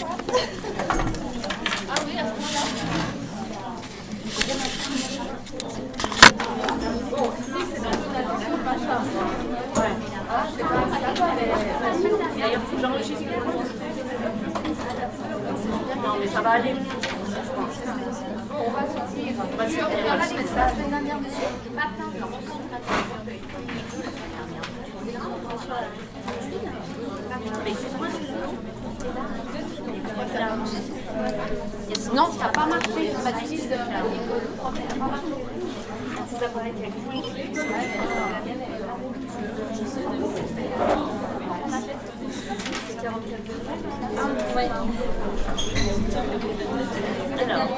Ah oui, à ce moment-là. Bon, c'est dans l'attention, pas ça. Ouais. Ah, c'est pas ça. D'ailleurs, faut que j'enregistre. Non, mais ça va aller. Bon, on va sortir. On va sortir. On va sortir la semaine dernière, monsieur. Matin, je rencontre mais c'est moi, non, ça n'a pas marché. Ça utilise le problème n'a pas marché. Ces appareils qui alors,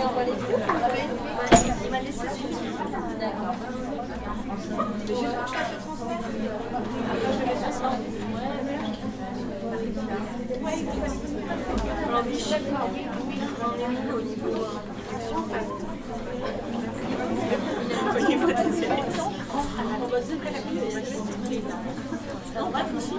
il m'a laissé d'accord. J'ai juste marché à ce transfert. Après, je vais faire ça. Au niveau des élections, on va dire que la vie est c'est normal ici.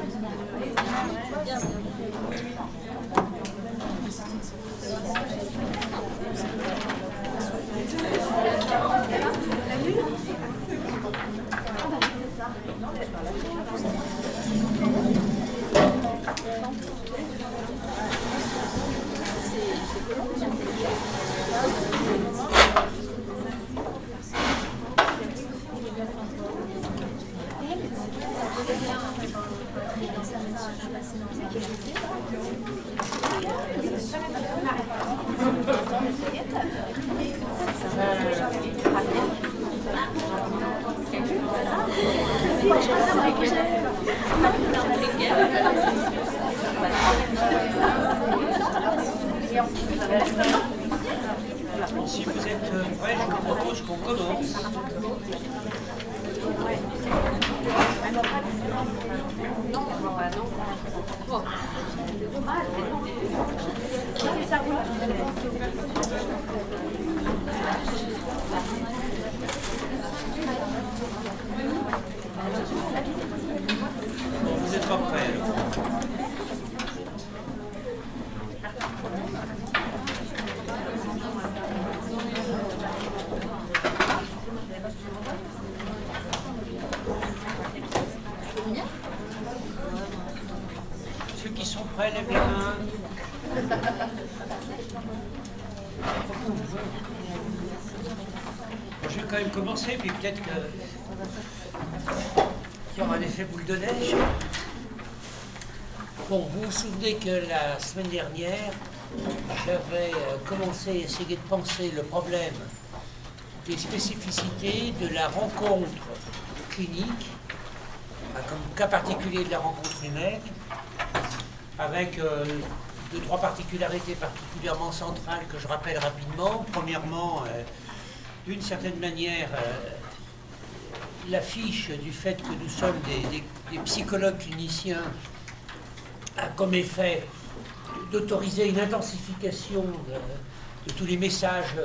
Si vous êtes prêts, je vous propose qu'on commence. Vous n'êtes pas prêts alors. Ceux qui sont prêts, lèvez la main. Je vais quand même commencer, puis peut-être qu'il y aura un effet boule de neige. Bon, vous vous souvenez que la semaine dernière, j'avais commencé à essayer de penser le problème des spécificités de la rencontre clinique, comme cas particulier de la rencontre humaine, avec deux, trois particularités particulièrement centrales que je rappelle rapidement. Premièrement, d'une certaine manière, l'affiche du fait que nous sommes des psychologues cliniciens a comme effet d'autoriser une intensification de tous les messages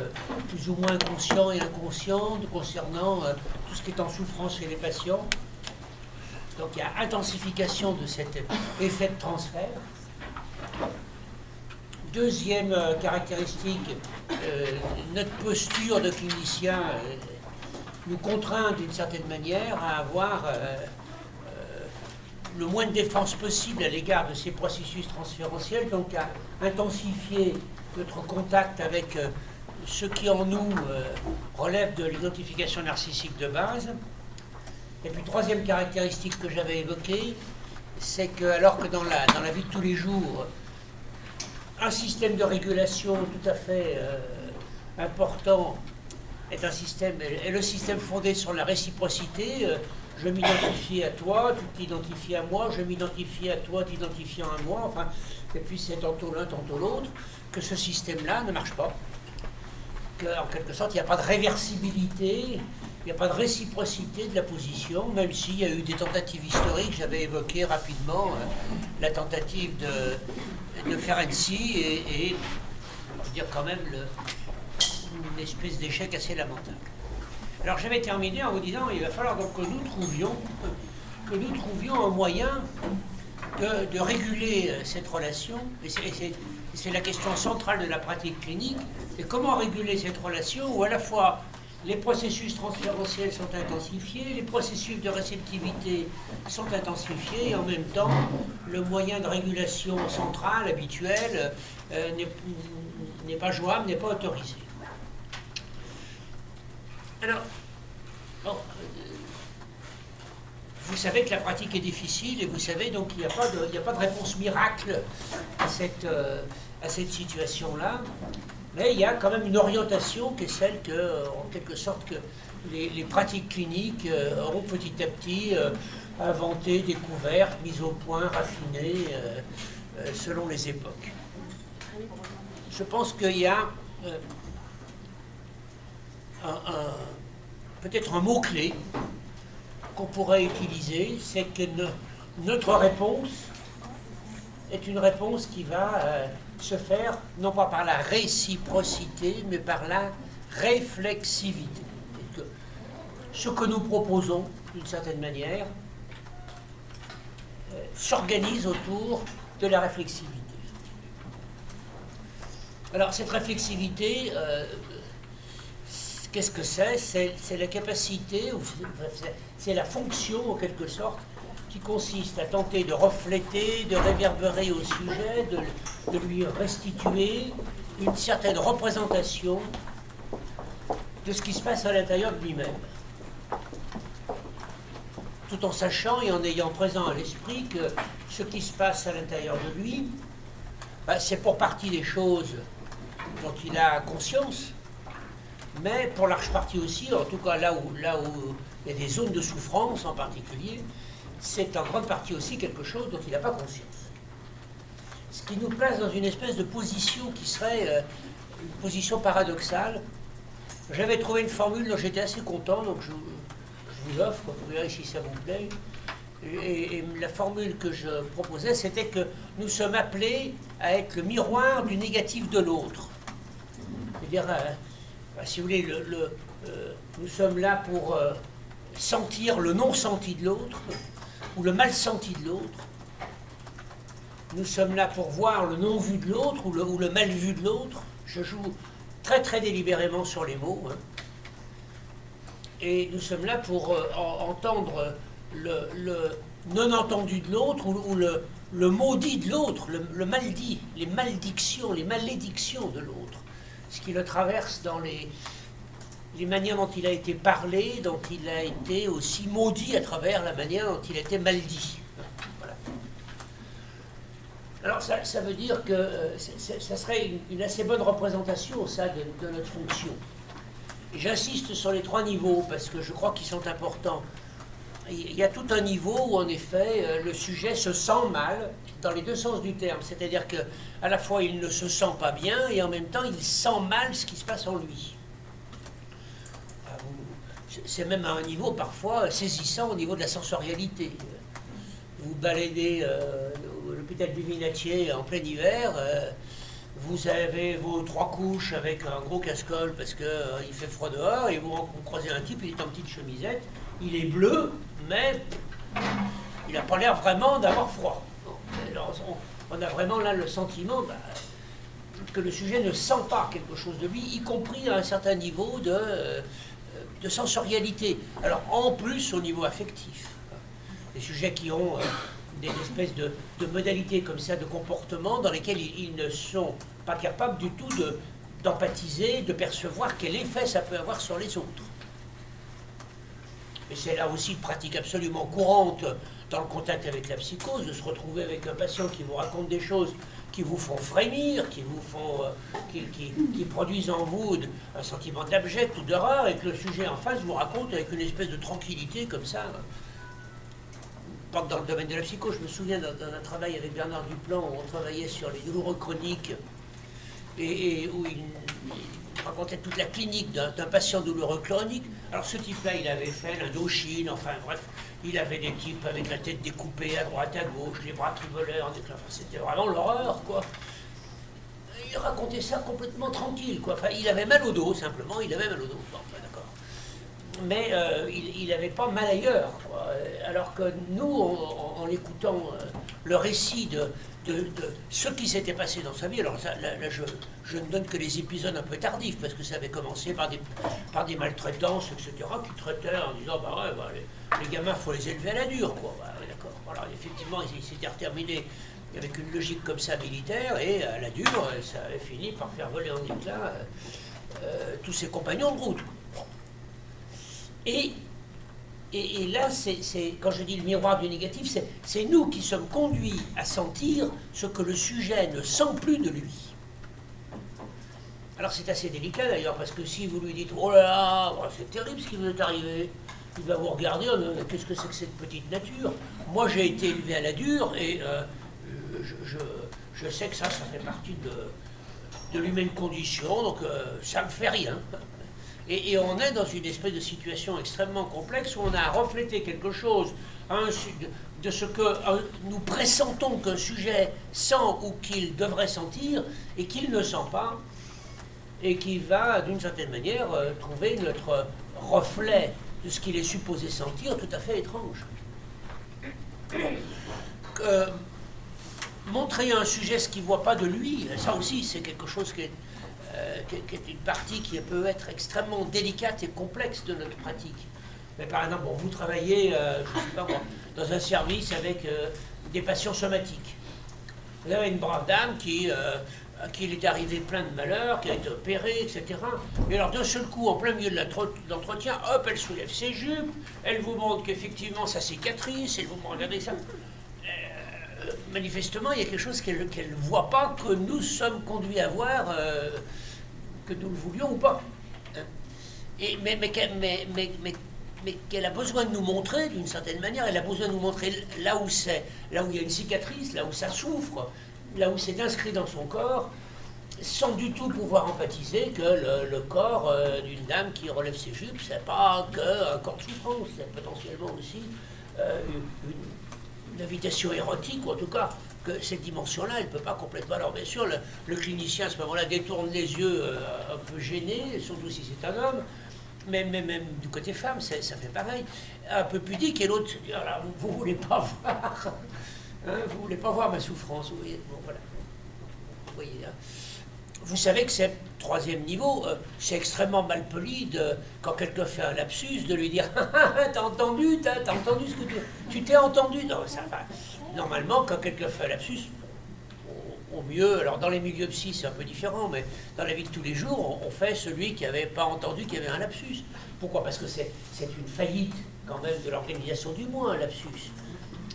plus ou moins conscients et inconscients concernant tout ce qui est en souffrance chez les patients. Donc il y a intensification de cet effet de transfert. Deuxième caractéristique, notre posture de clinicien nous contraint d'une certaine manière à avoir le moins de défense possible à l'égard de ces processus transférentiels, donc à intensifier notre contact avec ce qui en nous relève de l'identification narcissique de base. Et puis troisième caractéristique que j'avais évoquée, c'est que alors que dans la vie de tous les jours, un système de régulation tout à fait important est le système fondé sur la réciprocité. Je m'identifie à toi, tu t'identifies à moi, je m'identifie à toi, t'identifiant à moi, enfin, et puis c'est tantôt l'un, tantôt l'autre, que ce système-là ne marche pas. Qu'en quelque sorte, il n'y a pas de réversibilité, il n'y a pas de réciprocité de la position, même s'il y a eu des tentatives historiques, j'avais évoqué rapidement la tentative de Ferenczi et on peut dire quand même une espèce d'échec assez lamentable. Alors je vais terminer en vous disant qu'il va falloir donc que nous trouvions un moyen de réguler cette relation, et c'est la question centrale de la pratique clinique, et comment réguler cette relation où à la fois les processus transférentiels sont intensifiés, les processus de réceptivité sont intensifiés, et en même temps, le moyen de régulation central, habituel, n'est pas jouable, n'est pas autorisé. Alors, bon, vous savez que la pratique est difficile, et vous savez donc qu'il n'y a pas de réponse miracle à cette situation-là. Mais il y a quand même une orientation qui est celle que, en quelque sorte, que les pratiques cliniques auront petit à petit inventé, découvertes, mises au point, raffinées, selon les époques. Je pense qu'il y a peut-être un mot-clé qu'on pourrait utiliser, c'est que notre réponse est une réponse qui va se faire non pas par la réciprocité, mais par la réflexivité. Et que ce que nous proposons, d'une certaine manière, s'organise autour de la réflexivité. Alors cette réflexivité, qu'est-ce que c'est? C'est la capacité, c'est la fonction en quelque sorte, qui consiste à tenter de refléter, de réverbérer au sujet, de lui restituer une certaine représentation de ce qui se passe à l'intérieur de lui-même. Tout en sachant et en ayant présent à l'esprit que ce qui se passe à l'intérieur de lui, c'est pour partie des choses dont il a conscience, mais pour large partie aussi, en tout cas là où il y a des zones de souffrance en particulier, c'est en grande partie aussi quelque chose dont il n'a pas conscience. Ce qui nous place dans une espèce de position qui serait une position paradoxale. J'avais trouvé une formule dont j'étais assez content, donc je vous offre, vous verrez si ça vous plaît. Et la formule que je proposais, c'était que nous sommes appelés à être le miroir du négatif de l'autre. C'est-à-dire, si vous voulez, nous sommes là pour sentir le non-senti de l'autre, ou le mal-senti de l'autre. Nous sommes là pour voir le non-vu de l'autre, ou le mal-vu de l'autre. Je joue très très délibérément sur les mots. Hein. Et nous sommes là pour entendre le non-entendu de l'autre, ou le maudit de l'autre, le mal-dit, les malédictions de l'autre. Ce qui le traverse dans les manières dont il a été parlé, dont il a été aussi maudit à travers la manière dont il a été maldit. Voilà. Alors ça veut dire que ça serait une assez bonne représentation, ça, de notre fonction. Et j'insiste sur les trois niveaux, parce que je crois qu'ils sont importants. Il y a tout un niveau où, en effet, le sujet se sent mal, dans les deux sens du terme. C'est-à-dire qu'à la fois, il ne se sent pas bien, et en même temps, il sent mal ce qui se passe en lui. C'est même à un niveau parfois saisissant au niveau de la sensorialité. Vous baladez l'hôpital du Minatier en plein hiver, vous avez vos 3 couches avec un gros casse-colle parce qu'il fait froid dehors, et vous croisez un type, il est en petite chemisette, il est bleu, mais il n'a pas l'air vraiment d'avoir froid. Alors, on a vraiment là le sentiment que le sujet ne sent pas quelque chose de lui, y compris à un certain niveau de sensorialité. Alors en plus au niveau affectif. Des sujets qui ont des espèces de modalités comme ça, de comportement dans lesquels ils ne sont pas capables du tout d'empathiser, de percevoir quel effet ça peut avoir sur les autres. Et c'est là aussi une pratique absolument courante dans le contact avec la psychose, de se retrouver avec un patient qui vous raconte des choses qui vous font frémir, qui produisent en vous un sentiment d'abject ou d'horreur, et que le sujet en face vous raconte avec une espèce de tranquillité comme ça. Pas que dans le domaine de la psycho, je me souviens d'un travail avec Bernard Duplan où on travaillait sur les douloureux chroniques et où il racontait toute la clinique d'un patient douloureux chronique. Alors ce type-là, il avait fait l'Indochine, enfin bref, il avait des types avec la tête découpée à droite, à gauche, les bras qui volaient en éclats. Enfin, c'était vraiment l'horreur, quoi. Il racontait ça complètement tranquille, quoi. Enfin, il avait mal au dos, simplement, il avait mal au dos. Bon, enfin, d'accord. mais il n'avait pas mal ailleurs, quoi. Alors que nous, en écoutant le récit de ce qui s'était passé dans sa vie, alors là, je ne donne que les épisodes un peu tardifs, parce que ça avait commencé par des maltraitances, etc., qui traitaient en disant, bah ouais, bah, les gamins, il faut les élever à la dure, quoi. Bah, ouais, d'accord. Alors effectivement, il s'était terminé avec une logique comme ça militaire, et à la dure, ça avait fini par faire voler en éclats tous ses compagnons de route. Et là, quand je dis le miroir du négatif, c'est nous qui sommes conduits à sentir ce que le sujet ne sent plus de lui. Alors c'est assez délicat d'ailleurs, parce que si vous lui dites « Oh là là, c'est terrible ce qui vous est arrivé », il va vous regarder « Qu'est-ce que c'est que cette petite nature ?» Moi j'ai été élevé à la dure, et je sais que ça fait partie de l'humaine condition, donc ça me fait rien. Et on est dans une espèce de situation extrêmement complexe où on a reflété quelque chose de ce que nous pressentons qu'un sujet sent ou qu'il devrait sentir et qu'il ne sent pas, et qui va, d'une certaine manière, trouver notre reflet de ce qu'il est supposé sentir tout à fait étrange. Montrer à un sujet ce qu'il ne voit pas de lui, ça aussi c'est quelque chose qui est une partie qui peut être extrêmement délicate et complexe de notre pratique. Mais par exemple, vous travaillez, je sais pas moi, dans un service avec des patients somatiques. Vous avez une brave dame à qui il est arrivé plein de malheurs, qui a été opérée, etc. Et alors d'un seul coup, en plein milieu de l'entretien, hop, elle soulève ses jupes, elle vous montre qu'effectivement ça cicatrice, elle vous montre, regardez ça. Manifestement, il y a quelque chose qu'elle ne voit pas, que nous sommes conduits à voir, que nous le voulions ou pas. Hein. Mais qu'elle a besoin de nous montrer, d'une certaine manière, elle a besoin de nous montrer là où il y a une cicatrice, là où ça souffre, là où c'est inscrit dans son corps, sans du tout pouvoir empathiser que le corps d'une dame qui relève ses jupes, c'est pas qu'un corps de souffrance, c'est potentiellement aussi une invitation érotique, ou en tout cas que cette dimension-là, elle ne peut pas complètement... Alors bien sûr, le clinicien à ce moment-là détourne les yeux un peu gêné, surtout si c'est un homme, mais même du côté femme, ça fait pareil. Un peu pudique, et l'autre se dit, ah là, vous ne voulez pas voir, hein, vous voulez pas voir ma souffrance, vous voyez, bon voilà. Vous voyez, hein. Vous savez que c'est troisième niveau, c'est extrêmement malpoli quand quelqu'un fait un lapsus, de lui dire « T'as entendu ce que tu t'es entendu ?» Non, ça va. Normalement, quand quelqu'un fait un lapsus, au mieux, alors dans les milieux psy c'est un peu différent, mais dans la vie de tous les jours, on fait celui qui n'avait pas entendu qu'il y avait un lapsus. Pourquoi? Parce que c'est une faillite quand même de l'organisation du moins, un lapsus.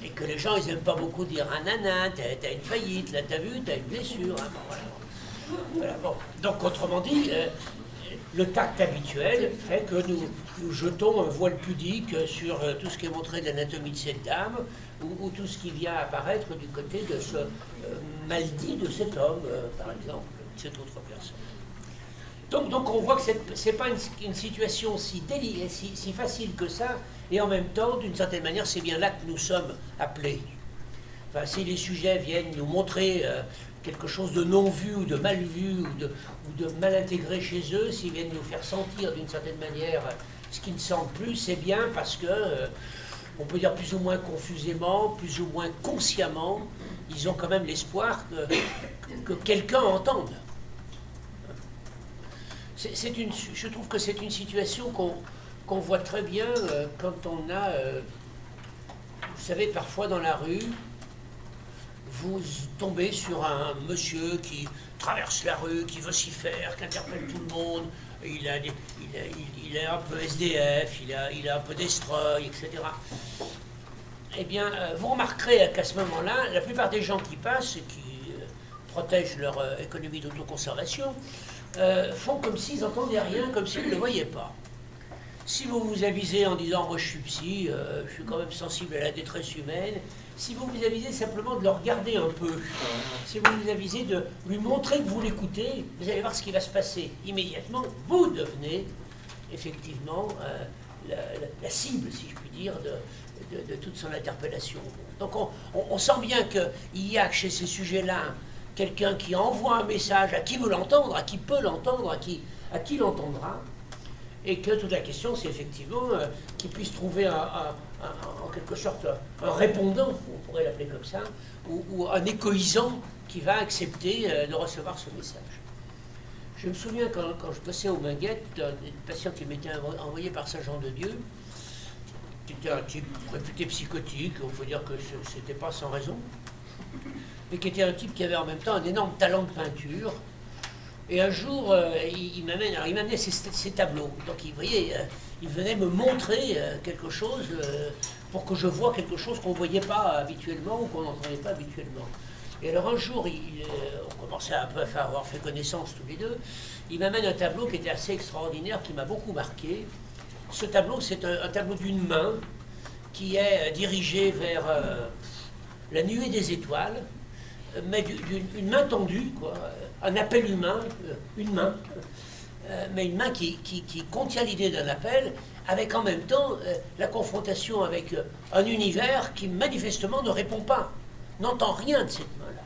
Et que les gens, ils n'aiment pas beaucoup dire « Ah nana, t'as une faillite, là t'as vu, t'as une blessure. Hein, » bon, voilà. Voilà, bon. Donc, autrement dit, le tact habituel fait que nous jetons un voile pudique sur tout ce qui est montré de l'anatomie de cette dame, ou tout ce qui vient apparaître du côté de ce mal-dit de cet homme, par exemple, de cette autre personne. Donc on voit que ce n'est pas une situation si facile que ça, et en même temps, d'une certaine manière, c'est bien là que nous sommes appelés. Enfin, si les sujets viennent nous montrer quelque chose de non vu ou de mal vu ou de mal intégré chez eux, s'ils viennent nous faire sentir d'une certaine manière ce qu'ils ne sentent plus, c'est bien parce que, on peut dire plus ou moins confusément, plus ou moins consciemment, ils ont quand même l'espoir que quelqu'un entende. Je trouve que c'est une situation qu'on voit très bien quand on a, vous savez, parfois dans la rue, vous tombez sur un monsieur qui traverse la rue, qui vocifère, qui interpelle tout le monde, il est un peu SDF, il a un peu destroy, etc. Eh bien, vous remarquerez qu'à ce moment-là, la plupart des gens qui passent et qui protègent leur économie d'autoconservation font comme s'ils n'entendaient rien, comme s'ils ne le voyaient pas. Si vous vous avisez en disant « moi je suis psy, je suis quand même sensible à la détresse humaine », si vous vous avisez simplement de le regarder un peu, si vous vous avisez de lui montrer que vous l'écoutez, vous allez voir ce qui va se passer. Immédiatement, vous devenez effectivement la cible, si je puis dire, de toute son interpellation. Donc on sent bien qu'il y a chez ces sujets-là quelqu'un qui envoie un message à qui veut l'entendre, à qui peut l'entendre, à qui l'entendra, et que toute la question, c'est effectivement qu'ils puissent trouver en quelque sorte un répondant, on pourrait l'appeler comme ça, ou un échoïsant qui va accepter de recevoir ce message. Je me souviens quand je passais au Minguettes, d'un patient qui m'était envoyé par Saint-Jean-de-Dieu, qui était un type réputé psychotique, on peut dire que ce n'était pas sans raison, mais qui était un type qui avait en même temps un énorme talent de peinture. Et un jour, il m'amenait ses tableaux. Donc, vous voyez, il venait me montrer quelque chose pour que je voie quelque chose qu'on ne voyait pas habituellement ou qu'on n'entendait pas habituellement. Et alors un jour, on commençait un peu à avoir fait connaissance tous les deux, il m'amène un tableau qui était assez extraordinaire, qui m'a beaucoup marqué. Ce tableau, c'est un tableau d'une main qui est dirigée vers la nuée des étoiles, mais d'une main tendue, quoi, un appel humain, une main, mais une main qui contient l'idée d'un appel, avec en même temps la confrontation avec un univers qui manifestement ne répond pas, n'entend rien de cette main-là.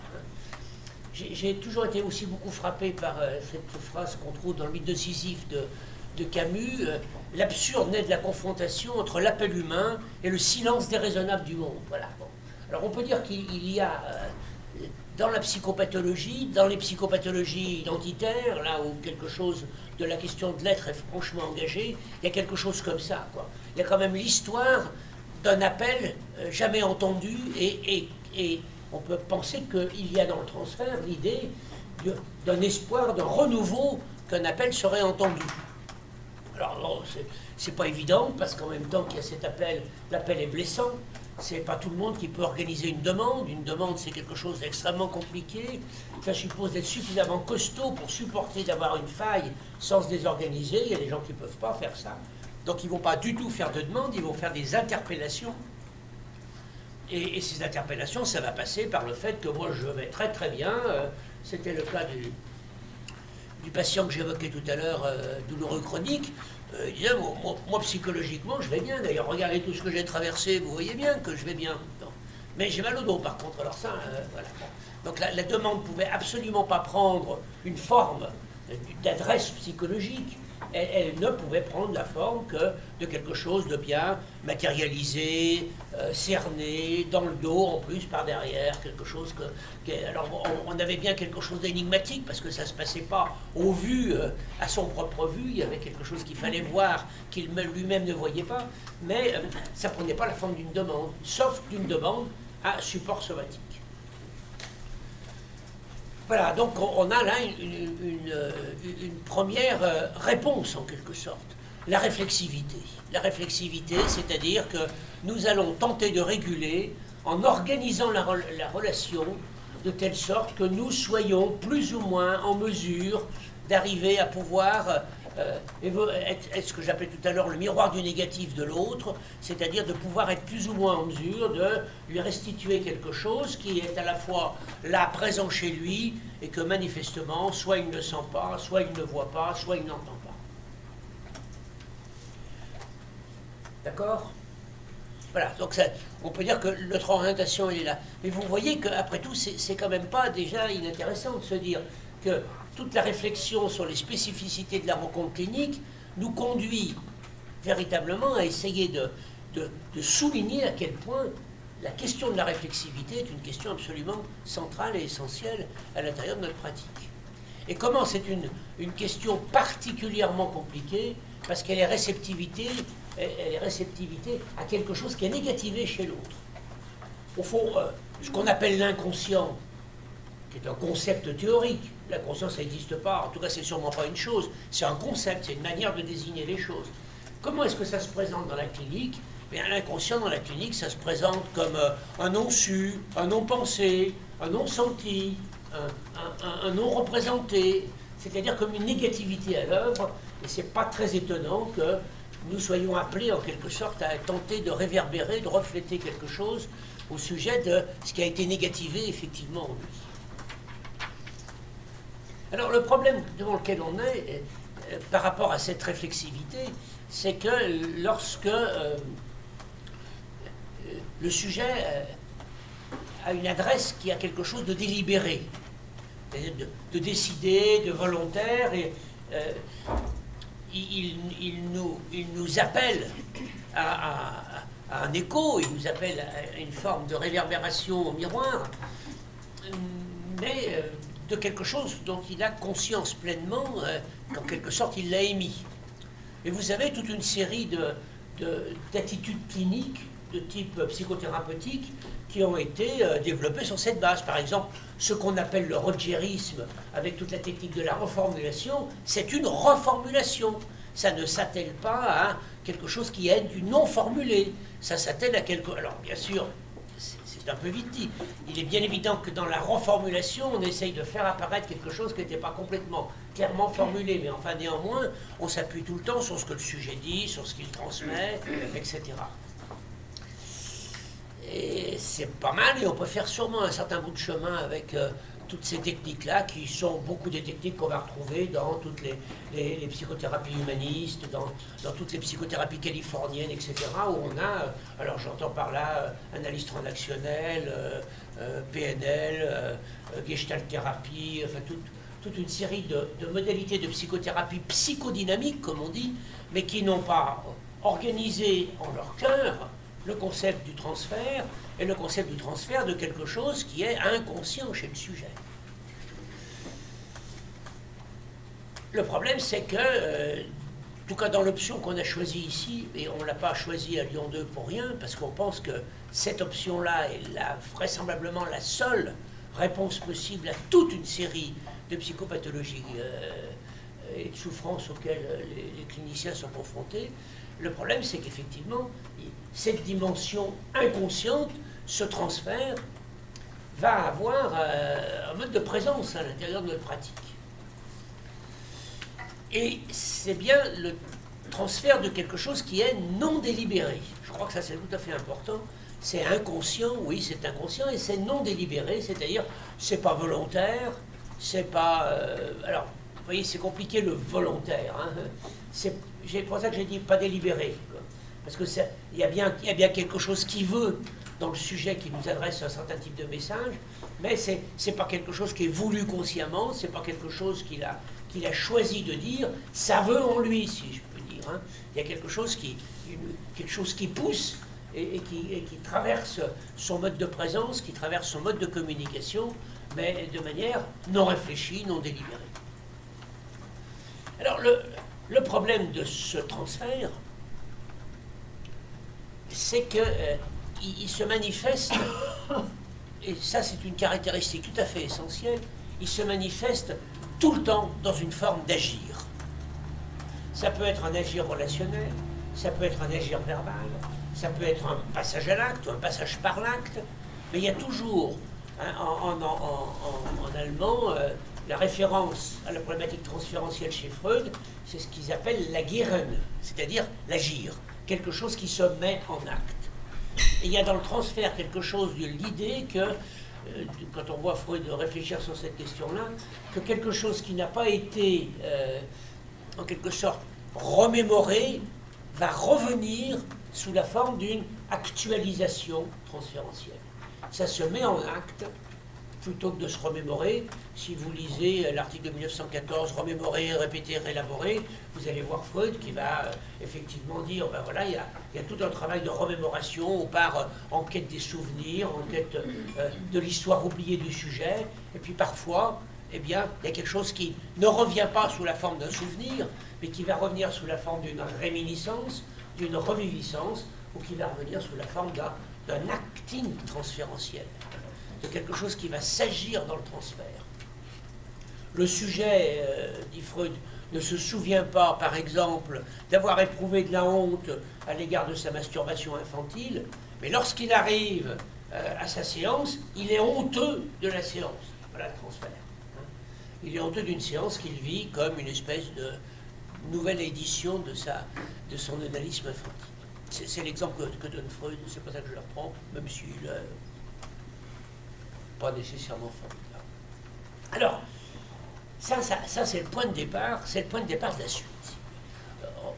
J'ai toujours été aussi beaucoup frappé par cette phrase qu'on trouve dans le mythe de Sisyphe de Camus, l'absurde naît de la confrontation entre l'appel humain et le silence déraisonnable du monde. Voilà. Bon. Alors on peut dire qu'il y a dans la psychopathologie, dans les psychopathologies identitaires, là où quelque chose de la question de l'être est franchement engagé, il y a quelque chose comme ça, quoi. Il y a quand même l'histoire d'un appel jamais entendu et on peut penser qu'il y a dans le transfert l'idée d'un espoir, d'un renouveau qu'un appel serait entendu. Alors non, c'est pas évident, parce qu'en même temps qu'il y a cet appel, l'appel est blessant, c'est pas tout le monde qui peut organiser une demande c'est quelque chose d'extrêmement compliqué, ça suppose d'être suffisamment costaud pour supporter d'avoir une faille sans se désorganiser, il y a des gens qui ne peuvent pas faire ça, donc ils ne vont pas du tout faire de demande, ils vont faire des interpellations. Et ces interpellations, ça va passer par le fait que moi je vais très très bien, c'était le cas du patient que j'évoquais tout à l'heure, douloureux chronique, il disait, moi psychologiquement je vais bien, d'ailleurs regardez tout ce que j'ai traversé, vous voyez bien que je vais bien. Non. Mais j'ai mal au dos par contre, alors ça, voilà. Donc la demande ne pouvait absolument pas prendre une forme d'adresse psychologique. Elle ne pouvait prendre la forme que de quelque chose de bien matérialisé, cerné, dans le dos en plus, par derrière, quelque chose alors on avait bien quelque chose d'énigmatique, parce que ça ne se passait pas au vu, à son propre vue, il y avait quelque chose qu'il fallait voir, qu'il lui-même ne voyait pas, mais ça ne prenait pas la forme d'une demande, sauf d'une demande à support somatique. Voilà, donc on a là une première réponse en quelque sorte, la réflexivité. La réflexivité, c'est-à-dire que nous allons tenter de réguler en organisant la relation de telle sorte que nous soyons plus ou moins en mesure d'arriver à pouvoir être ce que j'appelais tout à l'heure le miroir du négatif de l'autre, c'est-à-dire de pouvoir être plus ou moins en mesure de lui restituer quelque chose qui est à la fois là, présent chez lui, et que manifestement, soit il ne sent pas, soit il ne voit pas, soit il n'entend pas. D'accord ? Voilà, donc ça, on peut dire que notre orientation elle est là. Mais vous voyez qu'après tout, c'est quand même pas déjà inintéressant de se dire que toute la réflexion sur les spécificités de la rencontre clinique nous conduit véritablement à essayer de souligner à quel point la question de la réflexivité est une question absolument centrale et essentielle à l'intérieur de notre pratique. Et comment c'est une question particulièrement compliquée, parce qu'elle est réceptivité à quelque chose qui est négativé chez l'autre. Au fond, ce qu'on appelle l'inconscient, qui est un concept théorique, la conscience n'existe pas, en tout cas c'est sûrement pas une chose, c'est un concept, c'est une manière de désigner les choses. Comment est-ce que ça se présente dans la clinique ? Bien, l'inconscient dans la clinique, ça se présente comme un non su, un non pensé, un non senti, un non représenté, c'est-à-dire comme une négativité à l'œuvre, et c'est pas très étonnant que nous soyons appelés en quelque sorte à tenter de réverbérer, de refléter quelque chose au sujet de ce qui a été négativé effectivement en lui. Alors le problème devant lequel on est, par rapport à cette réflexivité, c'est que lorsque le sujet a une adresse qui a quelque chose de délibéré, de décidé, de volontaire, et il nous appelle à un écho, il nous appelle à une forme de réverbération au miroir, mais de quelque chose dont il a conscience pleinement, qu'en quelque sorte il l'a émis. Et vous avez toute une série d'attitudes cliniques de type psychothérapeutique qui ont été développées sur cette base. Par exemple, ce qu'on appelle le rogérisme, avec toute la technique de la reformulation, c'est une reformulation. Ça ne s'attelle pas à quelque chose qui est du non formulé. Ça s'attelle à quelque... Alors, bien sûr, c'est un peu vite dit. Il est bien évident que dans la reformulation, on essaye de faire apparaître quelque chose qui n'était pas complètement clairement formulé. Mais enfin, néanmoins, on s'appuie tout le temps sur ce que le sujet dit, sur ce qu'il transmet, etc. Et c'est pas mal, et on peut faire sûrement un certain bout de chemin avec toutes ces techniques-là, qui sont beaucoup des techniques qu'on va retrouver dans toutes les psychothérapies humanistes, dans toutes les psychothérapies californiennes, etc., où on a, alors j'entends par là analyse transactionnelle, PNL, gestalt thérapie, enfin toute une série de modalités de psychothérapie psychodynamique, comme on dit, mais qui n'ont pas organisé en leur cœur le concept du transfert, et le concept du transfert de quelque chose qui est inconscient chez le sujet. Le problème, c'est que, en tout cas dans l'option qu'on a choisie ici, et on ne l'a pas choisie à Lyon 2 pour rien, parce qu'on pense que cette option-là est vraisemblablement la seule réponse possible à toute une série de psychopathologies et de souffrances auxquelles les cliniciens sont confrontés. Le problème, c'est qu'effectivement, cette dimension inconsciente, ce transfert, va avoir un mode de présence à l'intérieur de notre pratique. Et c'est bien le transfert de quelque chose qui est non délibéré. Je crois que ça, c'est tout à fait important. C'est inconscient, oui, c'est inconscient, et c'est non délibéré, c'est-à-dire, c'est pas volontaire, c'est pas... alors, vous voyez, c'est compliqué le volontaire, hein. C'est pour ça que j'ai dit pas délibéré, quoi. Parce qu'il y a bien quelque chose qui veut dans le sujet qui nous adresse un certain type de message, mais c'est pas quelque chose qui est voulu consciemment, c'est pas quelque chose qu'il a choisi de dire, ça veut en lui, si je peux dire, hein. Il y a quelque chose qui pousse et qui traverse son mode de présence, qui traverse son mode de communication, mais de manière non réfléchie, non délibérée. Alors, le problème de ce transfert, c'est qu'il se manifeste, et ça c'est une caractéristique tout à fait essentielle, il se manifeste tout le temps dans une forme d'agir. Ça peut être un agir relationnel, ça peut être un agir verbal, ça peut être un passage à l'acte ou un passage par l'acte, mais il y a toujours, hein, en allemand, la référence à la problématique transférentielle chez Freud, c'est ce qu'ils appellent l'Agieren, c'est-à-dire l'agir, quelque chose qui se met en acte. Et il y a dans le transfert quelque chose de l'idée que, quand on voit Freud réfléchir sur cette question-là, que quelque chose qui n'a pas été, en quelque sorte, remémoré, va revenir sous la forme d'une actualisation transférentielle. Ça se met en acte, plutôt que de se remémorer. Si vous lisez l'article de 1914, remémorer, répéter, réélaborer, vous allez voir Freud qui va effectivement dire, ben voilà, il y a tout un travail de remémoration, on part en quête des souvenirs, en quête de l'histoire oubliée du sujet, et puis parfois, eh bien, il y a quelque chose qui ne revient pas sous la forme d'un souvenir, mais qui va revenir sous la forme d'une réminiscence, d'une reviviscence, ou qui va revenir sous la forme d'un acting transférentiel, de quelque chose qui va s'agir dans le transfert. Le sujet, dit Freud, ne se souvient pas, par exemple, d'avoir éprouvé de la honte à l'égard de sa masturbation infantile, mais lorsqu'il arrive à sa séance, il est honteux de la séance. Voilà le transfert. Il est honteux d'une séance qu'il vit comme une espèce de nouvelle édition de son analysme infantile. C'est l'exemple que donne Freud, c'est pas ça que je le reprends, même s'il est pas nécessairement formidable. Alors, ça c'est le point de départ, c'est le point de départ de la suite.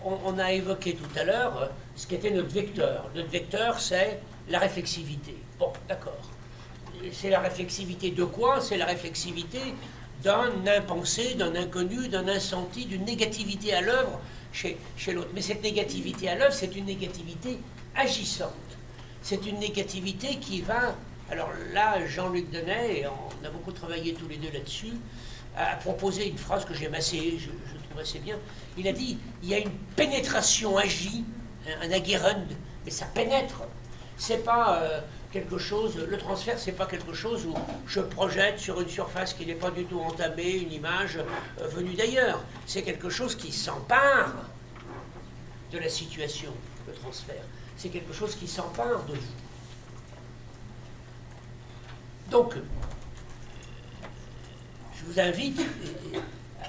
On a évoqué tout à l'heure ce qu'était notre vecteur. Notre vecteur, c'est la réflexivité. Bon, d'accord. C'est la réflexivité de quoi? C'est la réflexivité d'un impensé, d'un inconnu, d'un insenti, d'une négativité à l'œuvre chez l'autre. Mais cette négativité à l'œuvre, c'est une négativité agissante. C'est une négativité qui va... Alors là, Jean-Luc Denet, et on a beaucoup travaillé tous les deux là-dessus, a proposé une phrase que j'aime assez, je trouve assez bien. Il a dit, il y a une pénétration agie, un aguerrend, mais ça pénètre. C'est pas quelque chose, le transfert, c'est pas quelque chose où je projette sur une surface qui n'est pas du tout entamée une image venue d'ailleurs. C'est quelque chose qui s'empare de la situation, le transfert. C'est quelque chose qui s'empare de vous. Donc, je vous invite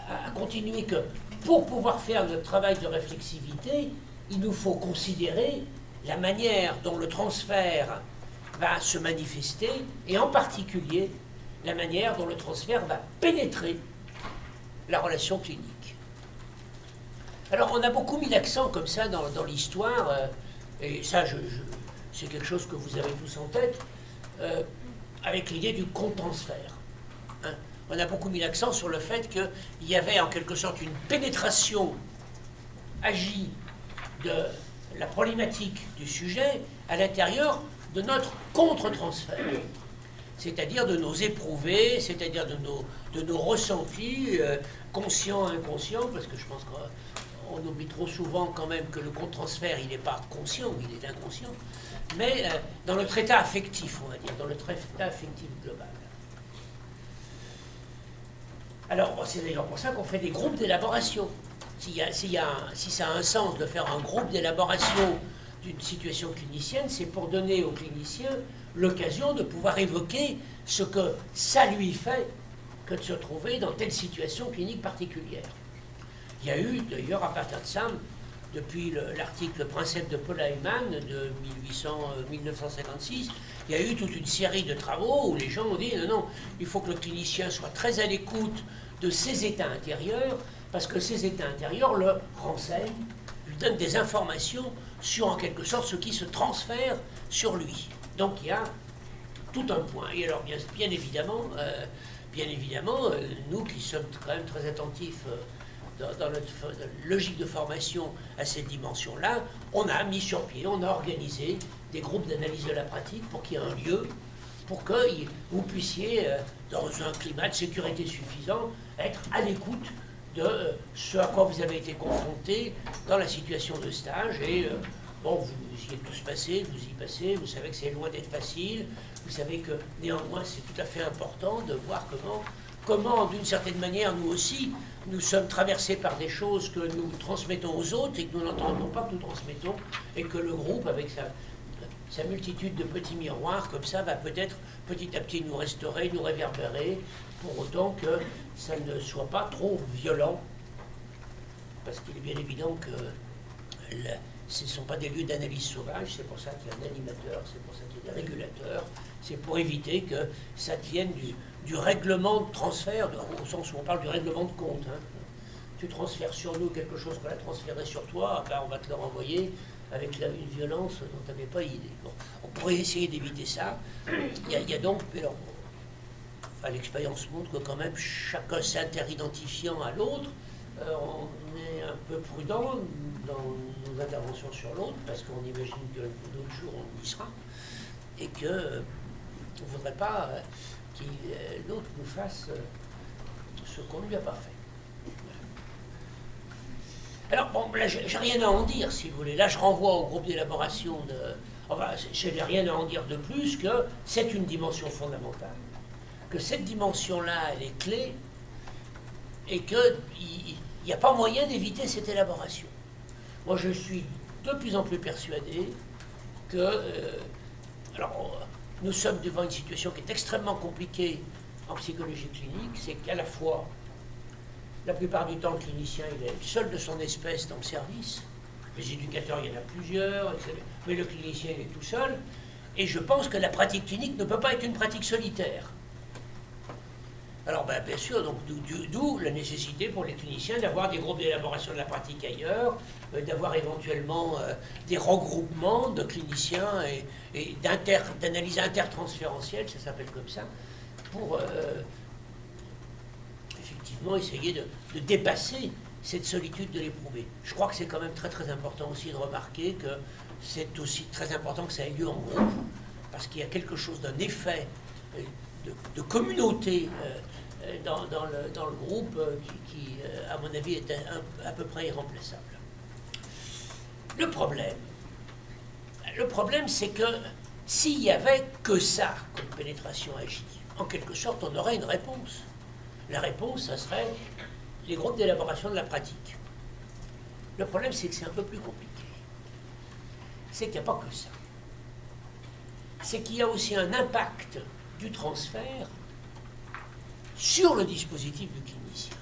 à continuer que pour pouvoir faire notre travail de réflexivité, il nous faut considérer la manière dont le transfert va se manifester et en particulier la manière dont le transfert va pénétrer la relation clinique. Alors on a beaucoup mis l'accent comme ça dans l'histoire, et ça c'est quelque chose que vous avez tous en tête, avec l'idée du compte-transfert. Hein. On a beaucoup mis l'accent sur le fait qu'il y avait en quelque sorte une pénétration agie de la problématique du sujet à l'intérieur de notre contre-transfert, c'est-à-dire de nos éprouvés, c'est-à-dire de nos ressentis, conscients, inconscients, parce que je pense qu'on oublie trop souvent quand même que le contre-transfert, il n'est pas conscient, il est inconscient, mais dans notre état affectif, on va dire, dans notre état affectif global. Alors, c'est d'ailleurs pour ça qu'on fait des groupes d'élaboration. Si ça a un sens de faire un groupe d'élaboration d'une situation clinicienne, c'est pour donner aux cliniciens l'occasion de pouvoir évoquer ce que ça lui fait que de se trouver dans telle situation clinique particulière. Il y a eu, d'ailleurs, à partir de ça, depuis l'article Princeps de Paul Ayman de 1956, il y a eu toute une série de travaux où les gens ont dit non, non, il faut que le clinicien soit très à l'écoute de ses états intérieurs, parce que ces états intérieurs le renseignent, lui donnent des informations sur en quelque sorte ce qui se transfère sur lui. Donc il y a tout un point. Et alors bien évidemment, nous qui sommes quand même très attentifs dans notre logique de formation à cette dimension-là, on a mis sur pied, on a organisé des groupes d'analyse de la pratique pour qu'il y ait un lieu, pour que vous puissiez, dans un climat de sécurité suffisant, être à l'écoute de ce à quoi vous avez été confronté dans la situation de stage. Et bon, vous y êtes tous passés, vous y passez, vous savez que c'est loin d'être facile, vous savez que néanmoins c'est tout à fait important de voir comment d'une certaine manière, nous aussi, nous sommes traversés par des choses que nous transmettons aux autres et que nous n'entendons pas que nous transmettons, et que le groupe, avec sa multitude de petits miroirs, comme ça, va peut-être petit à petit nous restaurer, nous réverbérer, pour autant que ça ne soit pas trop violent, parce qu'il est bien évident que ce ne sont pas des lieux d'analyse sauvage, c'est pour ça qu'il y a un animateur, c'est pour ça qu'il y a des régulateurs, c'est pour éviter que ça devienne du règlement de transfert, au sens où on parle du règlement de compte. Hein. Tu transfères sur nous quelque chose qu'on a transféré sur toi, ben on va te le renvoyer avec une violence dont tu n'avais pas idée. Bon, on pourrait essayer d'éviter ça. Il y a donc, l'expérience montre que quand même chacun s'interidentifiant à l'autre, on est un peu prudent dans nos interventions sur l'autre, parce qu'on imagine que d'autres jours on y sera, et qu'on ne voudrait pas que l'autre nous fasse ce qu'on ne lui a pas fait. Alors, bon, là, j'ai rien à en dire, si vous voulez. Là, je renvoie au groupe d'élaboration de... Enfin, je n'ai rien à en dire de plus que c'est une dimension fondamentale, que cette dimension-là, elle est clé, et qu'il n'y a pas moyen d'éviter cette élaboration. Moi, je suis de plus en plus persuadé que... nous sommes devant une situation qui est extrêmement compliquée en psychologie clinique, c'est qu'à la fois... La plupart du temps, le clinicien, il est seul de son espèce dans le service. Les éducateurs, il y en a plusieurs, mais le clinicien, il est tout seul. Et je pense que la pratique clinique ne peut pas être une pratique solitaire. Alors, bien sûr, donc d'où la nécessité pour les cliniciens d'avoir des groupes d'élaboration de la pratique ailleurs, d'avoir éventuellement des regroupements de cliniciens et d'analyse intertransférentielle, ça s'appelle comme ça, pour... effectivement essayer de dépasser cette solitude de l'éprouver. Je crois que c'est quand même très très important aussi de remarquer que c'est aussi très important que ça ait lieu en groupe, parce qu'il y a quelque chose d'un effet de communauté dans le groupe qui, à mon avis, est à peu près irremplaçable. Le problème, c'est que s'il n'y avait que ça comme pénétration agie, en quelque sorte, on aurait une réponse. La réponse, ça serait les groupes d'élaboration de la pratique. Le problème, c'est que c'est un peu plus compliqué. C'est qu'il n'y a pas que ça. C'est qu'il y a aussi un impact du transfert sur le dispositif du clinicien.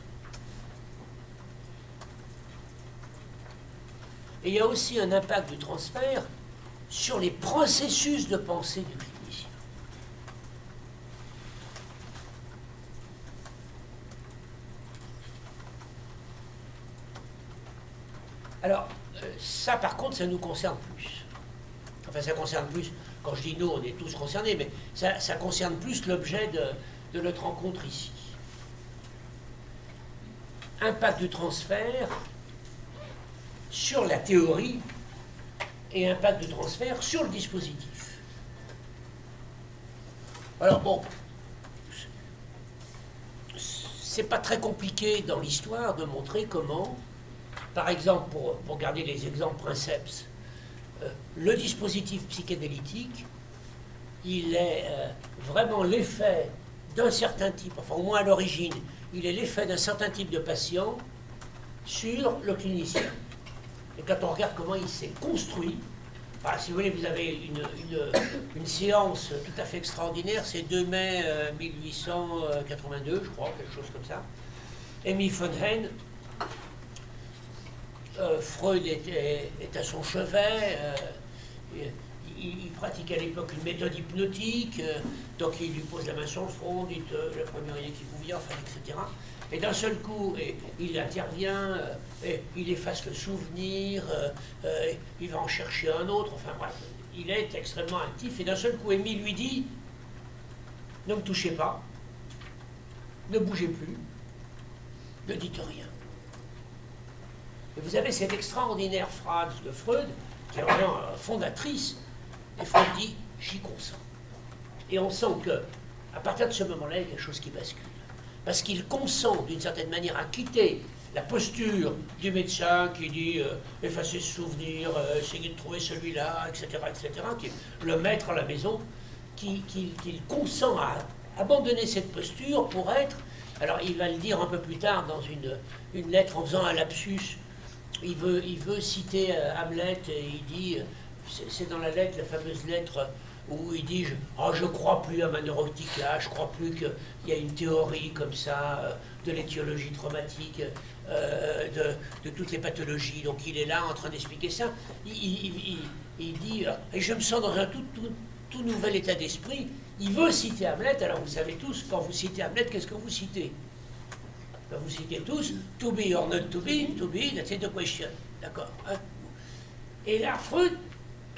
Et il y a aussi un impact du transfert sur les processus de pensée du clinicien. Alors, ça par contre, ça nous concerne plus. Enfin, ça concerne plus, quand je dis nous, on est tous concernés, mais ça concerne plus l'objet de notre rencontre ici. Impact du transfert sur la théorie et impact du transfert sur le dispositif. Alors bon, c'est pas très compliqué dans l'histoire de montrer comment, par exemple, pour garder les exemples princeps, le dispositif psychédélique, il est vraiment l'effet d'un certain type, enfin au moins à l'origine, il est l'effet d'un certain type de patient sur le clinicien. Et quand on regarde comment il s'est construit, enfin, si vous voulez, vous avez une séance tout à fait extraordinaire, c'est 2 mai 1882, je crois, quelque chose comme ça. Emil von Haen, Freud est à son chevet, il pratique à l'époque une méthode hypnotique, donc il lui pose la main sur le front, dit la première idée qui vous vient, enfin, etc. Et d'un seul coup, il intervient, il efface le souvenir, il va en chercher un autre, enfin bref, il est extrêmement actif, et d'un seul coup, Émile lui dit, ne me touchez pas, ne bougez plus, ne dites rien. Et vous avez cette extraordinaire phrase de Freud, qui est vraiment fondatrice, et Freud dit « j'y consens ». Et on sent que, à partir de ce moment-là, il y a quelque chose qui bascule. Parce qu'il consent, d'une certaine manière, à quitter la posture du médecin qui dit effacez ce souvenir, essayez de trouver celui-là, etc., qui est le maître à la maison, qu'il consent à abandonner cette posture pour être... Alors, il va le dire un peu plus tard dans une lettre en faisant un lapsus. Il veut citer Hamlet et il dit, c'est dans la lettre, la fameuse lettre où il dit je crois plus à ma neurotique là, je crois plus qu'il y a une théorie comme ça de l'étiologie traumatique, de toutes les pathologies. Donc il est là en train d'expliquer ça. Il dit et je me sens dans un tout nouvel état d'esprit. Il veut citer Hamlet. Alors vous savez tous, quand vous citez Hamlet, qu'est-ce que vous citez? Vous citez tous, to be or not to be, that's the question. D'accord, hein? Et là, Freud,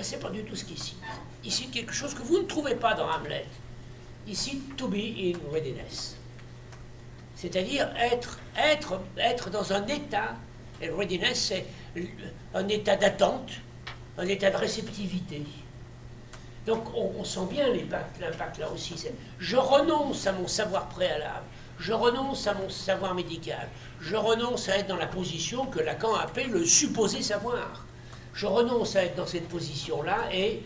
c'est pas du tout ce qu'il cite. Il cite quelque chose que vous ne trouvez pas dans Hamlet. Il cite to be in readiness. C'est-à-dire être dans un état, et readiness, c'est un état d'attente, un état de réceptivité. Donc on sent bien l'impact là aussi. Je renonce à mon savoir préalable. Je renonce à mon savoir médical. Je renonce à être dans la position que Lacan appelle le supposé savoir. Je renonce à être dans cette position-là et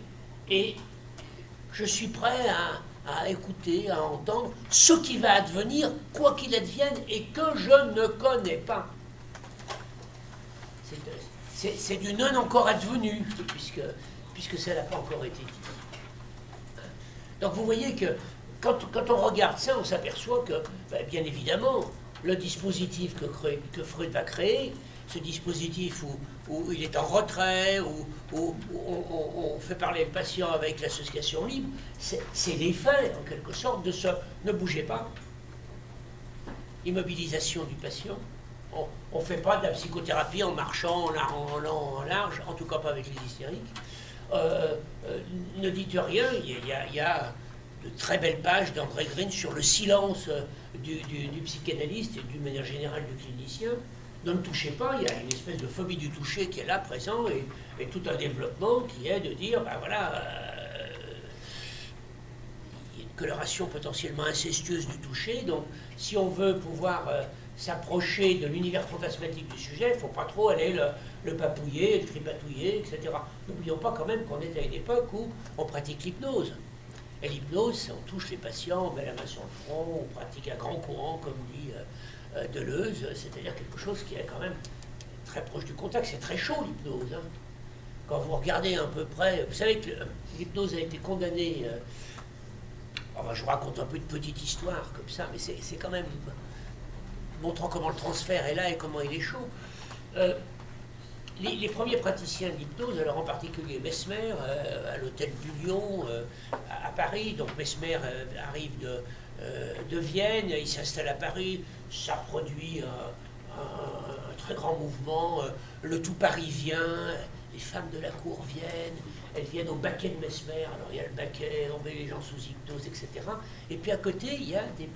je suis prêt à écouter, à entendre ce qui va advenir, quoi qu'il advienne, et que je ne connais pas. C'est du non encore advenu, puisque ça n'a pas encore été dit. Donc vous voyez que quand on regarde ça, on s'aperçoit que, bien évidemment, le dispositif que Freud va créer, ce dispositif où il est en retrait, où on fait parler le patient avec l'association libre, c'est l'effet, en quelque sorte, de ce « ne bougez pas », immobilisation du patient. On ne fait pas de la psychothérapie en marchant en long, en large, en tout cas pas avec les hystériques. Ne dites rien, il y a de très belles pages d'André Green sur le silence du psychanalyste et d'une manière générale du clinicien. Ne me touchez pas, il y a une espèce de phobie du toucher qui est là, présent, et tout un développement qui est de dire, ben voilà, il y a une coloration potentiellement incestueuse du toucher, donc si on veut pouvoir s'approcher de l'univers fantasmatique du sujet, il ne faut pas trop aller le papouiller, le tripatouiller, etc. N'oublions pas quand même qu'on est à une époque où on pratique l'hypnose. Et l'hypnose, on touche les patients, on met la main sur le front, on pratique à grand courant, comme dit Deleuze, c'est-à-dire quelque chose qui est quand même très proche du contact. C'est très chaud l'hypnose. Hein. Quand vous regardez à peu près, vous savez que l'hypnose a été condamnée. Enfin, je vous raconte un peu de petite histoire comme ça, mais c'est quand même montrant comment le transfert est là et comment il est chaud. Les premiers praticiens de l'hypnose, alors en particulier Mesmer, à l'hôtel du Lion, à Paris, donc Mesmer arrive de Vienne, il s'installe à Paris, ça produit un très grand mouvement, le tout parisien, les femmes de la cour viennent, elles viennent au baquet de Mesmer, alors il y a le baquet, on met les gens sous hypnose, etc. Et puis à côté, il y a des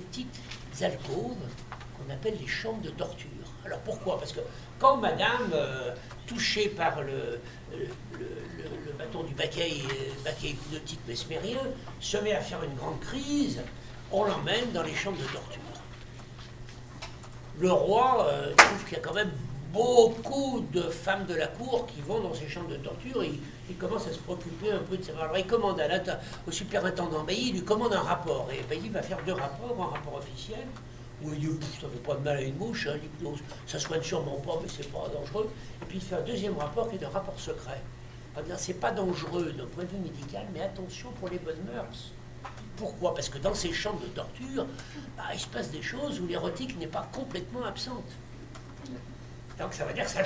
petites alcôves qu'on appelle les chambres de torture. Alors pourquoi? Parce que quand madame, touchée par le bâton du baquet hypnotique mesmérien, se met à faire une grande crise, on l'emmène dans les chambres de torture. Le roi trouve qu'il y a quand même beaucoup de femmes de la cour qui vont dans ces chambres de torture et il commence à se préoccuper un peu de ça. Alors il commande au superintendant Bailly, il lui commande un rapport. Et Bailly va faire 2 rapports, un rapport officiel, où il dit ça ne fait pas de mal à une mouche, hein, l'hypnose, ça soigne sûrement pas, mais c'est pas dangereux. Et puis il fait un 2e rapport qui est un rapport secret. C'est pas dangereux d'un point de vue médical, mais attention pour les bonnes mœurs. Pourquoi? Parce que dans ces chambres de torture, il se passe des choses où l'érotique n'est pas complètement absente. Donc ça veut dire que ça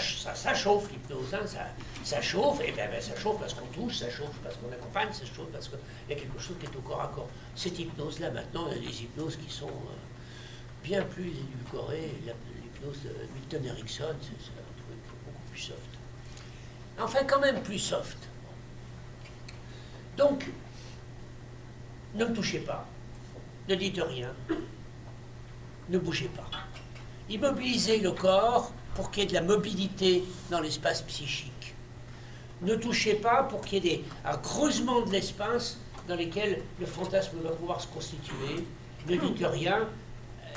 chauffe l'hypnose, hein, ça chauffe, et bien ça chauffe parce qu'on touche, ça chauffe parce qu'on accompagne, ça chauffe parce qu'il y a quelque chose qui est au corps à corps. Cette hypnose-là, maintenant, il y a des hypnoses qui sont bien plus édulcorées. L'hypnose de Milton Erickson, c'est un truc beaucoup plus soft. Enfin, quand même plus soft. Donc, ne me touchez pas, ne dites rien, ne bougez pas. Immobilisez le corps pour qu'il y ait de la mobilité dans l'espace psychique. Ne touchez pas pour qu'il y ait un creusement de l'espace dans lequel le fantasme va pouvoir se constituer. Ne dites rien,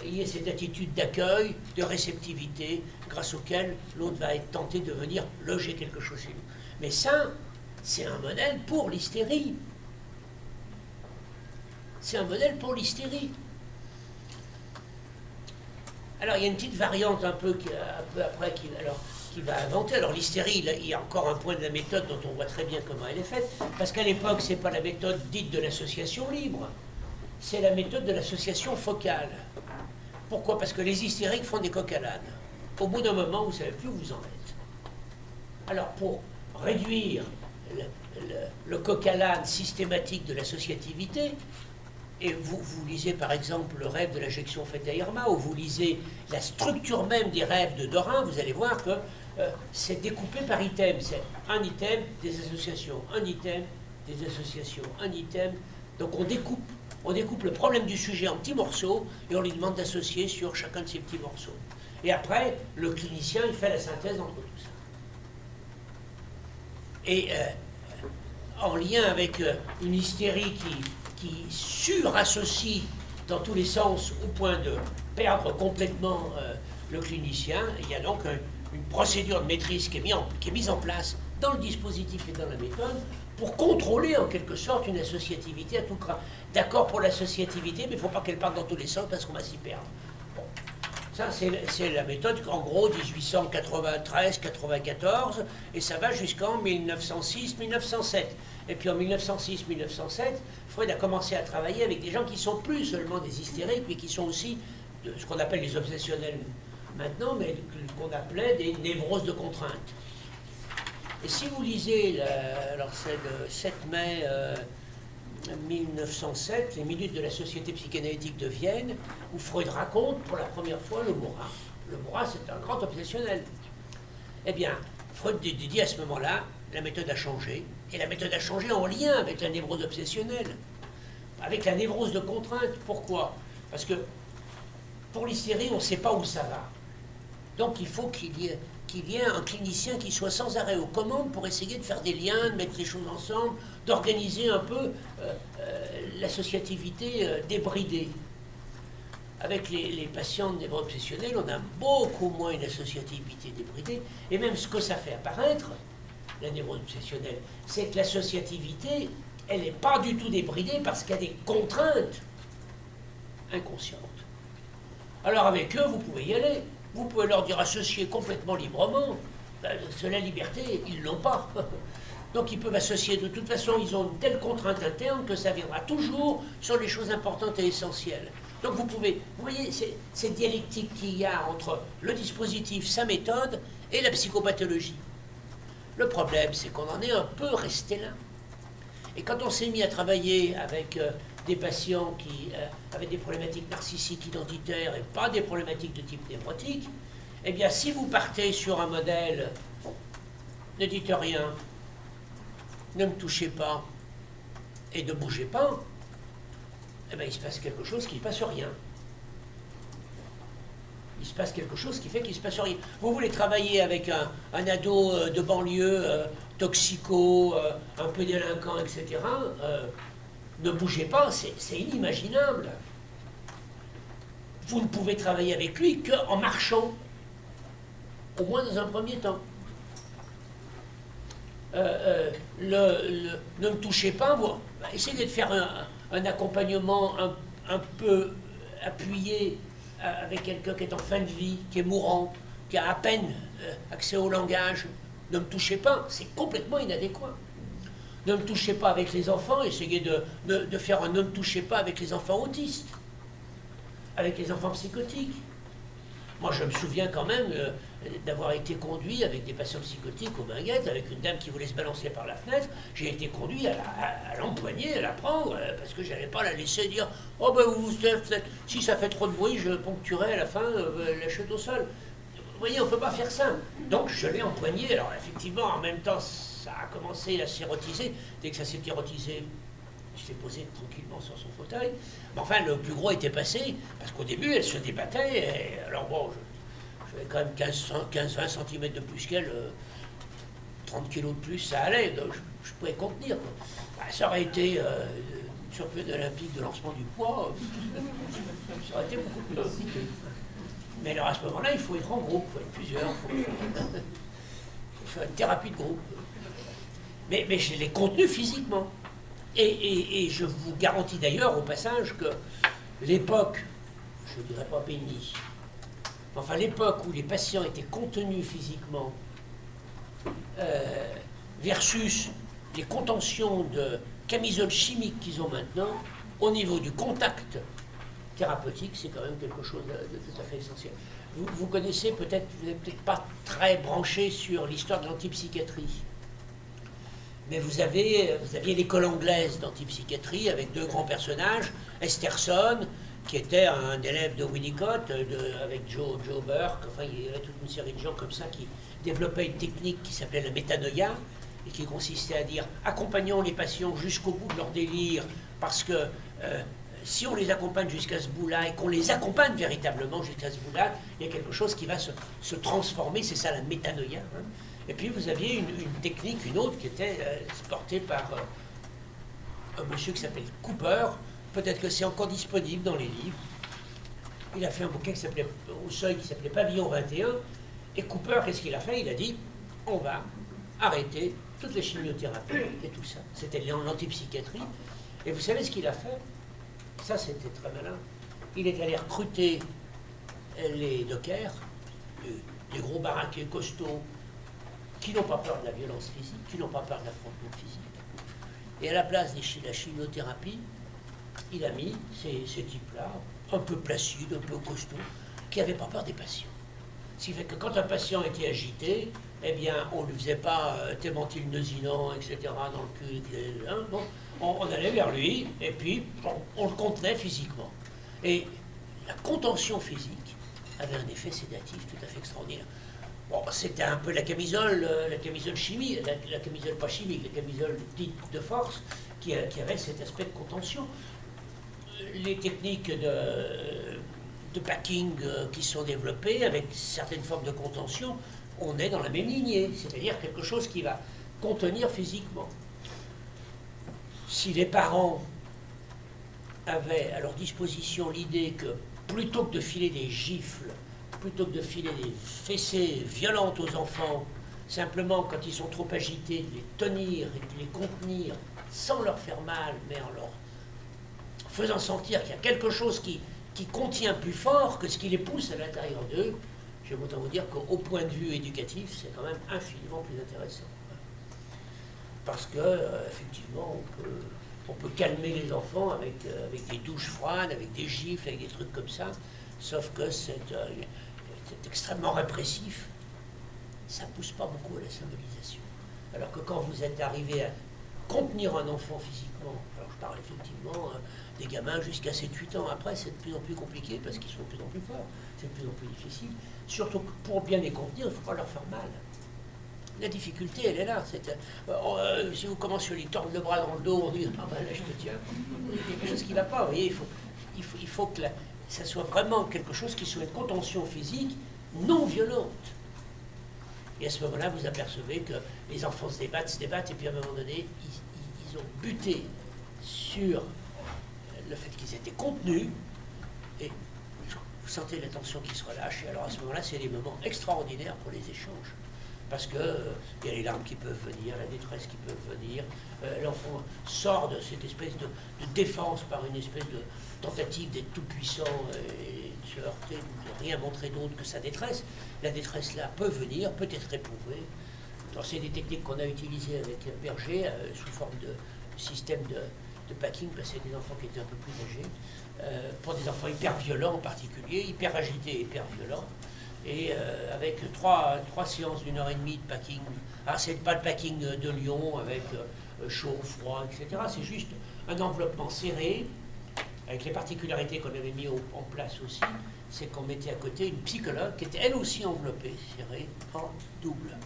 il y a cette attitude d'accueil, de réceptivité, grâce auquel l'autre va être tenté de venir loger quelque chose chez nous. Mais ça, c'est un modèle pour l'hystérie. C'est un modèle pour l'hystérie. Alors, il y a une petite variante un peu après qui va inventer. Alors, l'hystérie, il y a encore un point de la méthode dont on voit très bien comment elle est faite, parce qu'à l'époque, ce n'est pas la méthode dite de l'association libre, c'est la méthode de l'association focale. Pourquoi? Parce que les hystériques font des coq à l'âne. Au bout d'un moment, vous ne savez plus où vous en êtes. Alors, pour réduire le coq à l'âne systématique de l'associativité, et vous lisez par exemple le rêve de l'injection faite à Irma, ou vous lisez la structure même des rêves de Dorin, vous allez voir que c'est découpé par item. C'est un item, des associations, un item, des associations, un item. Donc on découpe le problème du sujet en petits morceaux et on lui demande d'associer sur chacun de ces petits morceaux. Et après, le clinicien, il fait la synthèse entre tout ça. Et en lien avec une hystérie qui surassocie dans tous les sens au point de perdre complètement le clinicien, il y a donc une procédure de maîtrise qui est mise en place dans le dispositif et dans la méthode pour contrôler en quelque sorte une associativité à tout craint. D'accord pour l'associativité, mais il ne faut pas qu'elle parte dans tous les sens parce qu'on va s'y perdre. Bon. Ça, c'est la méthode, en gros, 1893-94, et ça va jusqu'en 1906-1907. Et puis en 1906-1907, Freud a commencé à travailler avec des gens qui sont plus seulement des hystériques, mais qui sont aussi ce qu'on appelle les obsessionnels maintenant, mais qu'on appelait des névroses de contrainte. Et si vous lisez, alors c'est le 7 mai 1907, les minutes de la Société psychanalytique de Vienne, où Freud raconte pour la première fois le Morat. Le Morat, c'est un grand obsessionnel. Eh bien, Freud dit à ce moment-là, la méthode a changé, et la méthode a changé en lien avec la névrose obsessionnelle, avec la névrose de contrainte. Pourquoi? Parce que pour l'hystérie, on ne sait pas où ça va. Donc il faut qu'il y ait un clinicien qui soit sans arrêt aux commandes pour essayer de faire des liens, de mettre les choses ensemble, d'organiser un peu l'associativité débridée. Avec les patients de névrose obsessionnelle, on a beaucoup moins une associativité débridée, et même ce que ça fait apparaître, la névrose obsessionnelle, c'est que l'associativité, elle n'est pas du tout débridée parce qu'il y a des contraintes inconscientes. Alors avec eux, vous pouvez y aller. Vous pouvez leur dire associer complètement librement. La liberté, ils ne l'ont pas. Donc ils peuvent associer. De toute façon, ils ont une telle contrainte interne que ça viendra toujours sur les choses importantes et essentielles. Donc vous voyez, cette dialectique qu'il y a entre le dispositif, sa méthode, et la psychopathologie. Le problème, c'est qu'on en est un peu resté là. Et quand on s'est mis à travailler avec des patients qui avaient des problématiques narcissiques identitaires et pas des problématiques de type névrotique, eh bien, si vous partez sur un modèle « ne dites rien, ne me touchez pas et ne bougez pas », eh bien, il se passe quelque chose qui ne passe rien. Il se passe quelque chose qui fait qu'il ne se passe rien. Vous voulez travailler avec un ado de banlieue, toxico, un peu délinquant, etc., ne bougez pas, c'est inimaginable. Vous ne pouvez travailler avec lui qu'en marchant, au moins dans un premier temps. Ne me touchez pas, essayez de faire un accompagnement un peu appuyé avec quelqu'un qui est en fin de vie, qui est mourant, qui a à peine accès au langage. Ne me touchez pas, c'est complètement inadéquat. Ne me touchez pas avec les enfants, essayez de faire un ne me touchez pas avec les enfants autistes, avec les enfants psychotiques. Moi, je me souviens quand même d'avoir été conduit avec des patients psychotiques aux baguettes, avec une dame qui voulait se balancer par la fenêtre. J'ai été conduit à l'empoigner, à la prendre, parce que je n'allais pas la laisser dire « Oh ben, si ça fait trop de bruit, je ponctuerai à la fin la chute au sol. » Vous voyez, on ne peut pas faire ça. Donc, je l'ai empoigné. Alors, effectivement, en même temps, ça a commencé à s'érotiser. Dès que ça s'est érotisé, il s'est posé tranquillement sur son fauteuil. Mais enfin, le plus gros était passé, parce qu'au début, elle se débattait. Et alors bon, j'avais quand même 15-20 cm de plus qu'elle, 30 kilos de plus, ça allait, donc je pouvais contenir. Bah, ça aurait été une championne olympique de lancement du poids, ça aurait été beaucoup plus compliqué. Mais alors à ce moment-là, il faut être en groupe, il faut être plusieurs, il faut faire une thérapie de groupe. Mais je l'ai contenu physiquement. Et je vous garantis d'ailleurs au passage que l'époque, je ne dirais pas bénie, enfin l'époque où les patients étaient contenus physiquement versus les contentions de camisoles chimiques qu'ils ont maintenant, au niveau du contact thérapeutique, c'est quand même quelque chose de tout à fait essentiel. Vous connaissez peut-être, vous n'êtes peut-être pas très branché sur l'histoire de l'antipsychiatrie. Mais vous aviez l'école anglaise d'antipsychiatrie avec deux grands personnages, Esterson, qui était un élève de Winnicott, avec Joe Burke, enfin il y avait toute une série de gens comme ça qui développaient une technique qui s'appelait la métanoïa, et qui consistait à dire accompagnons les patients jusqu'au bout de leur délire, parce que si on les accompagne jusqu'à ce bout-là et qu'on les accompagne véritablement jusqu'à ce bout-là, il y a quelque chose qui va se transformer, c'est ça la métanoïa. Hein. Et puis vous aviez une technique, une autre, qui était portée par un monsieur qui s'appelle Cooper. Peut-être que c'est encore disponible dans les livres. Il a fait un bouquin qui s'appelait Au seuil, qui s'appelait Pavillon 21. Et Cooper, qu'est-ce qu'il a fait? Il a dit, on va arrêter toutes les chimiothérapies et tout ça. C'était l'antipsychiatrie. Et vous savez ce qu'il a fait? Ça, c'était très malin. Il est allé recruter les dockers, les gros baraquets costauds, qui n'ont pas peur de la violence physique, qui n'ont pas peur de l'affrontement physique. Et à la place de la chimiothérapie, il a mis ces types-là, un peu placides, un peu costauds, qui n'avaient pas peur des patients. Ce qui fait que quand un patient était agité, eh bien, on ne lui faisait pas témentilnosinant, etc., dans le cul, hein, bon, on allait vers lui, et puis on le contenait physiquement. Et la contention physique avait un effet sédatif tout à fait extraordinaire. Bon, c'était un peu la camisole chimique, la camisole pas chimique, la camisole dite de force, qui avait cet aspect de contention. Les techniques de de packing qui sont développés avec certaines formes de contention, on est dans la même lignée, c'est-à-dire quelque chose qui va contenir physiquement. Si les parents avaient à leur disposition l'idée que plutôt que de filer des gifles, plutôt que de filer des fessées violentes aux enfants, simplement quand ils sont trop agités, de les tenir et de les contenir sans leur faire mal, mais en leur faisant sentir qu'il y a quelque chose qui contient plus fort que ce qui les pousse à l'intérieur d'eux, je vais autant vous dire qu'au point de vue éducatif, c'est quand même infiniment plus intéressant. Parce que, effectivement, on peut calmer les enfants avec des douches froides, avec des gifles, avec des trucs comme ça, sauf que c'est extrêmement répressif. Ça ne pousse pas beaucoup à la symbolisation. Alors que quand vous êtes arrivé à contenir un enfant physiquement, alors je parle effectivement des gamins jusqu'à 7-8 ans, après c'est de plus en plus compliqué parce qu'ils sont de plus en plus forts, c'est de plus en plus difficile. Surtout que pour bien les contenir, il ne faut pas leur faire mal. La difficulté, elle est là. Si vous commencez à lui tordre le bras dans le dos, on dit ah ben là je te tiens, il y a quelque chose qui ne va pas. Vous voyez, il faut que ça soit vraiment quelque chose qui soit une contention physique non violente. Et à ce moment-là, vous apercevez que les enfants se débattent, et puis à un moment donné, ils ont buté sur le fait qu'ils étaient contenus, et vous sentez la tension qui se relâche, et alors à ce moment-là, c'est des moments extraordinaires pour les échanges. Parce que y a les larmes qui peuvent venir, la détresse qui peut venir, l'enfant sort de cette espèce de défense par une espèce de tentative d'être tout puissant et de se heurter, de rien montrer d'autre que sa détresse. La détresse là peut venir, peut être éprouvée. C'est des techniques qu'on a utilisées avec Berger sous forme de système de packing, parce que c'est des enfants qui étaient un peu plus âgés, pour des enfants hyper violents en particulier, hyper agités et hyper violents. Et avec trois séances d'1h30 de packing. Alors, c'est pas le packing de Lyon avec chaud, froid, etc. C'est juste un enveloppement serré, avec les particularités qu'on avait mis en place aussi, c'est qu'on mettait à côté une psychologue qui était elle aussi enveloppée, serrée, en double.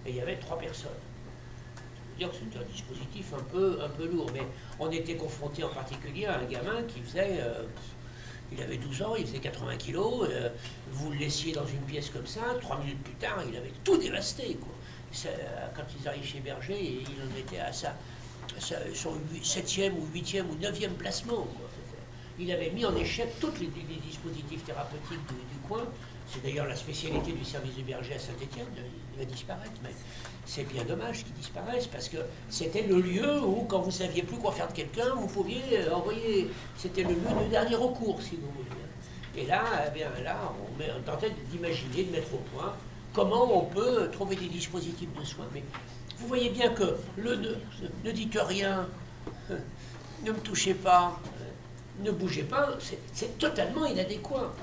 Et il y avait 3 personnes. Dire que c'était un dispositif un peu lourd, mais on était confronté en particulier à un gamin qui faisait... il avait 12 ans, il faisait 80 kilos, vous le laissiez dans une pièce comme ça, 3 minutes plus tard, il avait tout dévasté, quoi. Quand ils arrivent chez Berger, il en était à son 7e ou 8e ou 9e placement, quoi. Il avait mis en échec tous les dispositifs thérapeutiques du coin. C'est d'ailleurs la spécialité du service de Berger à Saint-Étienne, il va disparaître, mais c'est bien dommage qu'il disparaisse, parce que c'était le lieu où, quand vous ne saviez plus quoi faire de quelqu'un, vous pouviez envoyer, c'était le lieu de dernier recours, si vous voulez. Et là, eh bien, là on tentait d'imaginer, de mettre au point, comment on peut trouver des dispositifs de soins. Mais vous voyez bien que ne dites rien, ne me touchez pas, ne bougez pas, c'est totalement inadéquat.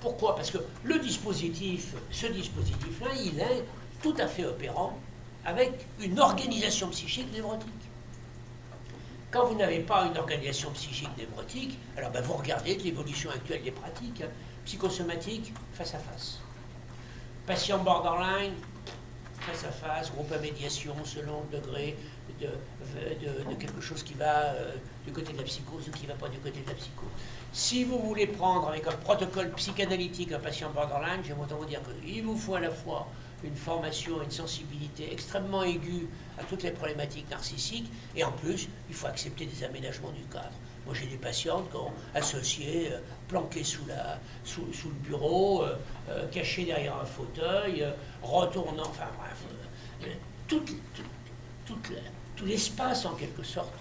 Pourquoi? Parce que ce dispositif-là, il est tout à fait opérant avec une organisation psychique névrotique. Quand vous n'avez pas une organisation psychique névrotique, alors ben, vous regardez l'évolution actuelle des pratiques, psychosomatiques, face à face. Patient borderline, face à face, groupe à médiation selon le degré de quelque chose qui va du côté de la psychose ou qui ne va pas du côté de la psychose. Si vous voulez prendre avec un protocole psychanalytique un patient borderline, j'aime autant vous dire qu'il vous faut à la fois une formation, une sensibilité extrêmement aiguë à toutes les problématiques narcissiques, et en plus, il faut accepter des aménagements du cadre. Moi, j'ai des patientes qui ont associé, planquées sous le bureau, cachées derrière un fauteuil, retournant, enfin bref, tout l'espace, en quelque sorte,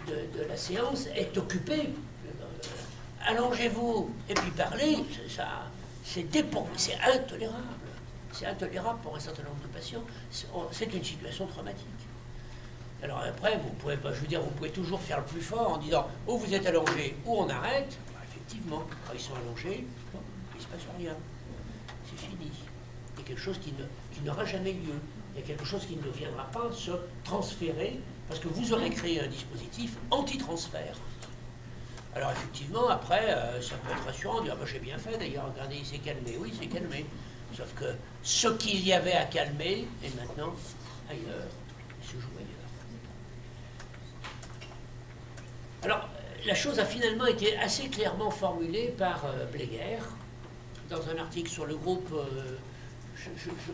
de la séance est occupé. Allongez-vous et puis parlez, c'est intolérable. C'est intolérable pour un certain nombre de patients. C'est une situation traumatique. Alors après, vous pouvez, je veux dire, vous pouvez toujours faire le plus fort en disant ou vous êtes allongé ou on arrête. Ben, effectivement, quand ils sont allongés, il ne se passe rien. C'est fini. Il y a quelque chose qui n'aura jamais lieu. Il y a quelque chose qui ne viendra pas se transférer parce que vous aurez créé un dispositif anti-transfert. Alors effectivement, après, ça peut être rassurant, dire, ah, ben, j'ai bien fait d'ailleurs, regardez, il s'est calmé. Oui, il s'est calmé. Sauf que ce qu'il y avait à calmer est maintenant ailleurs, il se joue ailleurs. Alors, la chose a finalement été assez clairement formulée par Bleguer dans un article sur le groupe,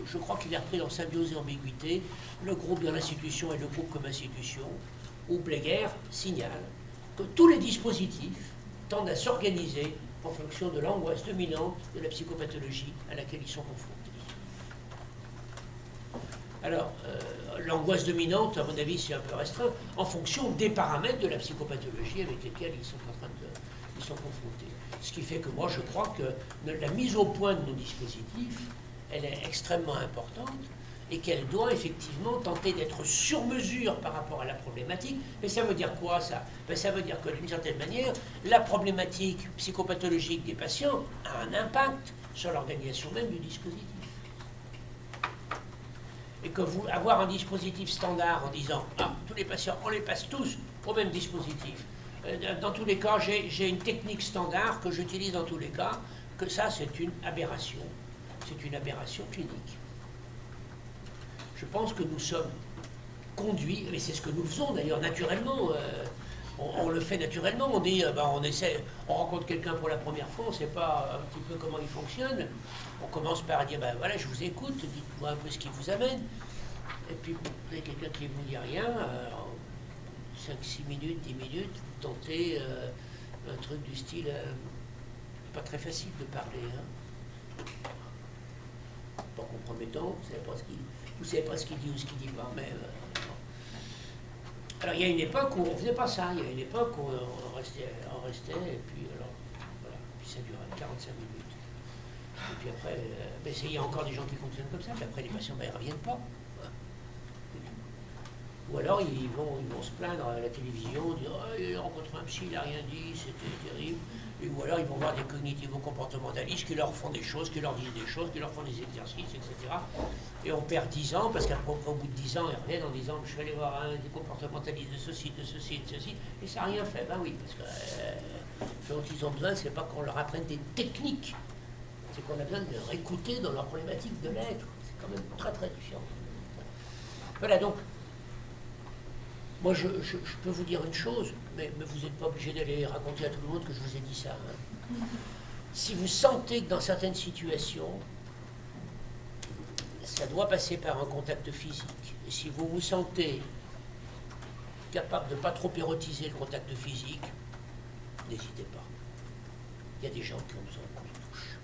je crois qu'il a repris dans Symbiose et Ambiguïté, le groupe de l'institution et le groupe comme institution, où Bleguer signale que tous les dispositifs tendent à s'organiser en fonction de l'angoisse dominante de la psychopathologie à laquelle ils sont confrontés. Alors, l'angoisse dominante, à mon avis, c'est un peu restreint, en fonction des paramètres de la psychopathologie avec lesquels ils sont confrontés. Ce qui fait que moi, je crois que la mise au point de nos dispositifs, elle est extrêmement importante et qu'elle doit effectivement tenter d'être sur mesure par rapport à la problématique. Mais ça veut dire quoi, ça? Ben, ça veut dire que, d'une certaine manière, la problématique psychopathologique des patients a un impact sur l'organisation même du dispositif. Et que avoir un dispositif standard en disant « Ah, tous les patients, on les passe tous au même dispositif. Dans tous les cas, j'ai une technique standard que j'utilise dans tous les cas », que ça, c'est une aberration. C'est une aberration clinique. Je pense que nous sommes conduits, et c'est ce que nous faisons d'ailleurs naturellement, on le fait naturellement, on dit, on essaie, on rencontre quelqu'un pour la première fois, on ne sait pas un petit peu comment il fonctionne, on commence par dire, voilà, je vous écoute, dites-moi un peu ce qui vous amène, et puis vous avez quelqu'un qui ne vous dit rien, en 5-6 minutes, 10 minutes, vous tentez un truc du style, pas très facile de parler, hein. Pas compromettant, vous ne savez pas ce qu'il dit ou ce qu'il ne dit pas, mais... Alors, il y a une époque où on ne faisait pas ça. Il y a une époque où on restait et puis, alors, voilà, puis ça durait 45 minutes. Et puis après, il y a encore des gens qui fonctionnent comme ça, puis après, les patients, ils ne reviennent pas. Ou alors, ils vont se plaindre à la télévision, dire « il a rencontré un psy, il n'a rien dit, c'était terrible ». Ou alors, ils vont voir des cognitivo-comportementalistes qui leur font des choses, qui leur disent des choses, qui leur font des exercices, etc. Et on perd 10 ans, parce qu'au bout de 10 ans, ils reviennent en disant « je vais aller voir un des comportementalistes de ceci, de ceci, de ceci », et ça n'a rien fait. Ben oui, parce que ce dont ils ont besoin, c'est pas qu'on leur apprenne des techniques, c'est qu'on a besoin de leur écouter dans leur problématique de l'être. C'est quand même très très différent. Voilà, donc, moi je peux vous dire une chose, mais vous n'êtes pas obligé d'aller raconter à tout le monde que je vous ai dit ça. Hein. Si vous sentez que dans certaines situations, ça doit passer par un contact physique, et si vous vous sentez capable de ne pas trop érotiser le contact physique, n'hésitez pas. Il y a des gens qui ont besoin qu'on les touche.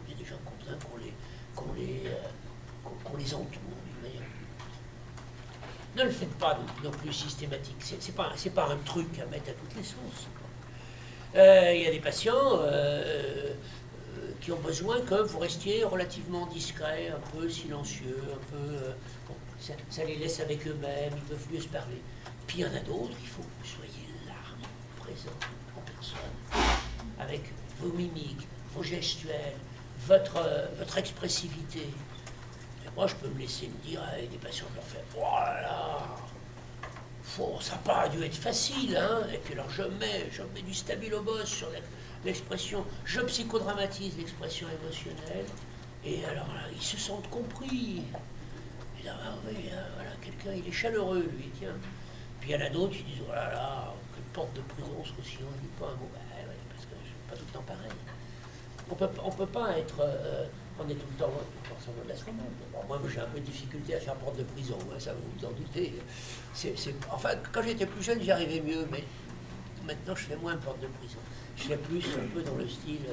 Il y a des gens qui ont besoin qu'on les entoure. Ne le faites pas non plus systématique. C'est pas un truc à mettre à toutes les sauces. Il y a des patients qui ont besoin que vous restiez relativement discret, un peu silencieux, un peu... ça les laisse avec eux-mêmes, ils peuvent mieux se parler. Puis il y en a d'autres, il faut que vous soyez là, présent, en personne, avec vos mimiques, vos gestuels, votre expressivité. Moi, je peux me laisser me dire avec des patients qui leur font « oh là là, ça n'a pas dû être facile, hein !» Et puis alors, je mets du stabilobos sur l'expression, je psychodramatise l'expression émotionnelle, et alors là, ils se sentent compris. Et là, oui, voilà, quelqu'un, il est chaleureux, lui, tiens. Puis il y en a d'autres qui disent « oh là là, quelle porte de prison, ce coup-ci, on ne dit pas un mot. » Parce que je ne suis pas tout le temps pareil. On peut pas être... on est tout le temps forcément de la seconde. Bon, moi, j'ai un peu de difficulté à faire porte de prison, hein, ça vous vous en doutez. Enfin, quand j'étais plus jeune, j'y arrivais mieux, mais maintenant, je fais moins porte de prison. Je fais plus un peu dans le style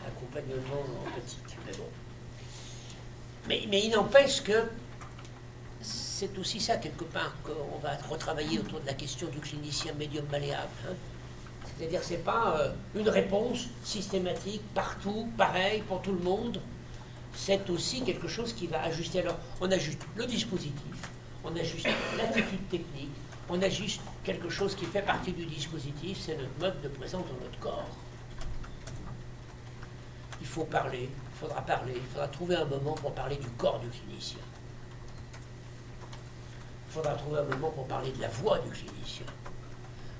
accompagnement empathique. Mais bon. Mais il n'empêche que c'est aussi ça, quelque part, qu'on va retravailler autour de la question du clinicien médium malléable. Hein. C'est-à-dire que ce n'est pas une réponse systématique, partout, pareil, pour tout le monde. C'est aussi quelque chose qui va ajuster. Alors, on ajuste le dispositif, on ajuste l'attitude technique, on ajuste quelque chose qui fait partie du dispositif, c'est notre mode de présence dans notre corps. Il faut parler, il faudra trouver un moment pour parler du corps du clinicien. Il faudra trouver un moment pour parler de la voix du clinicien.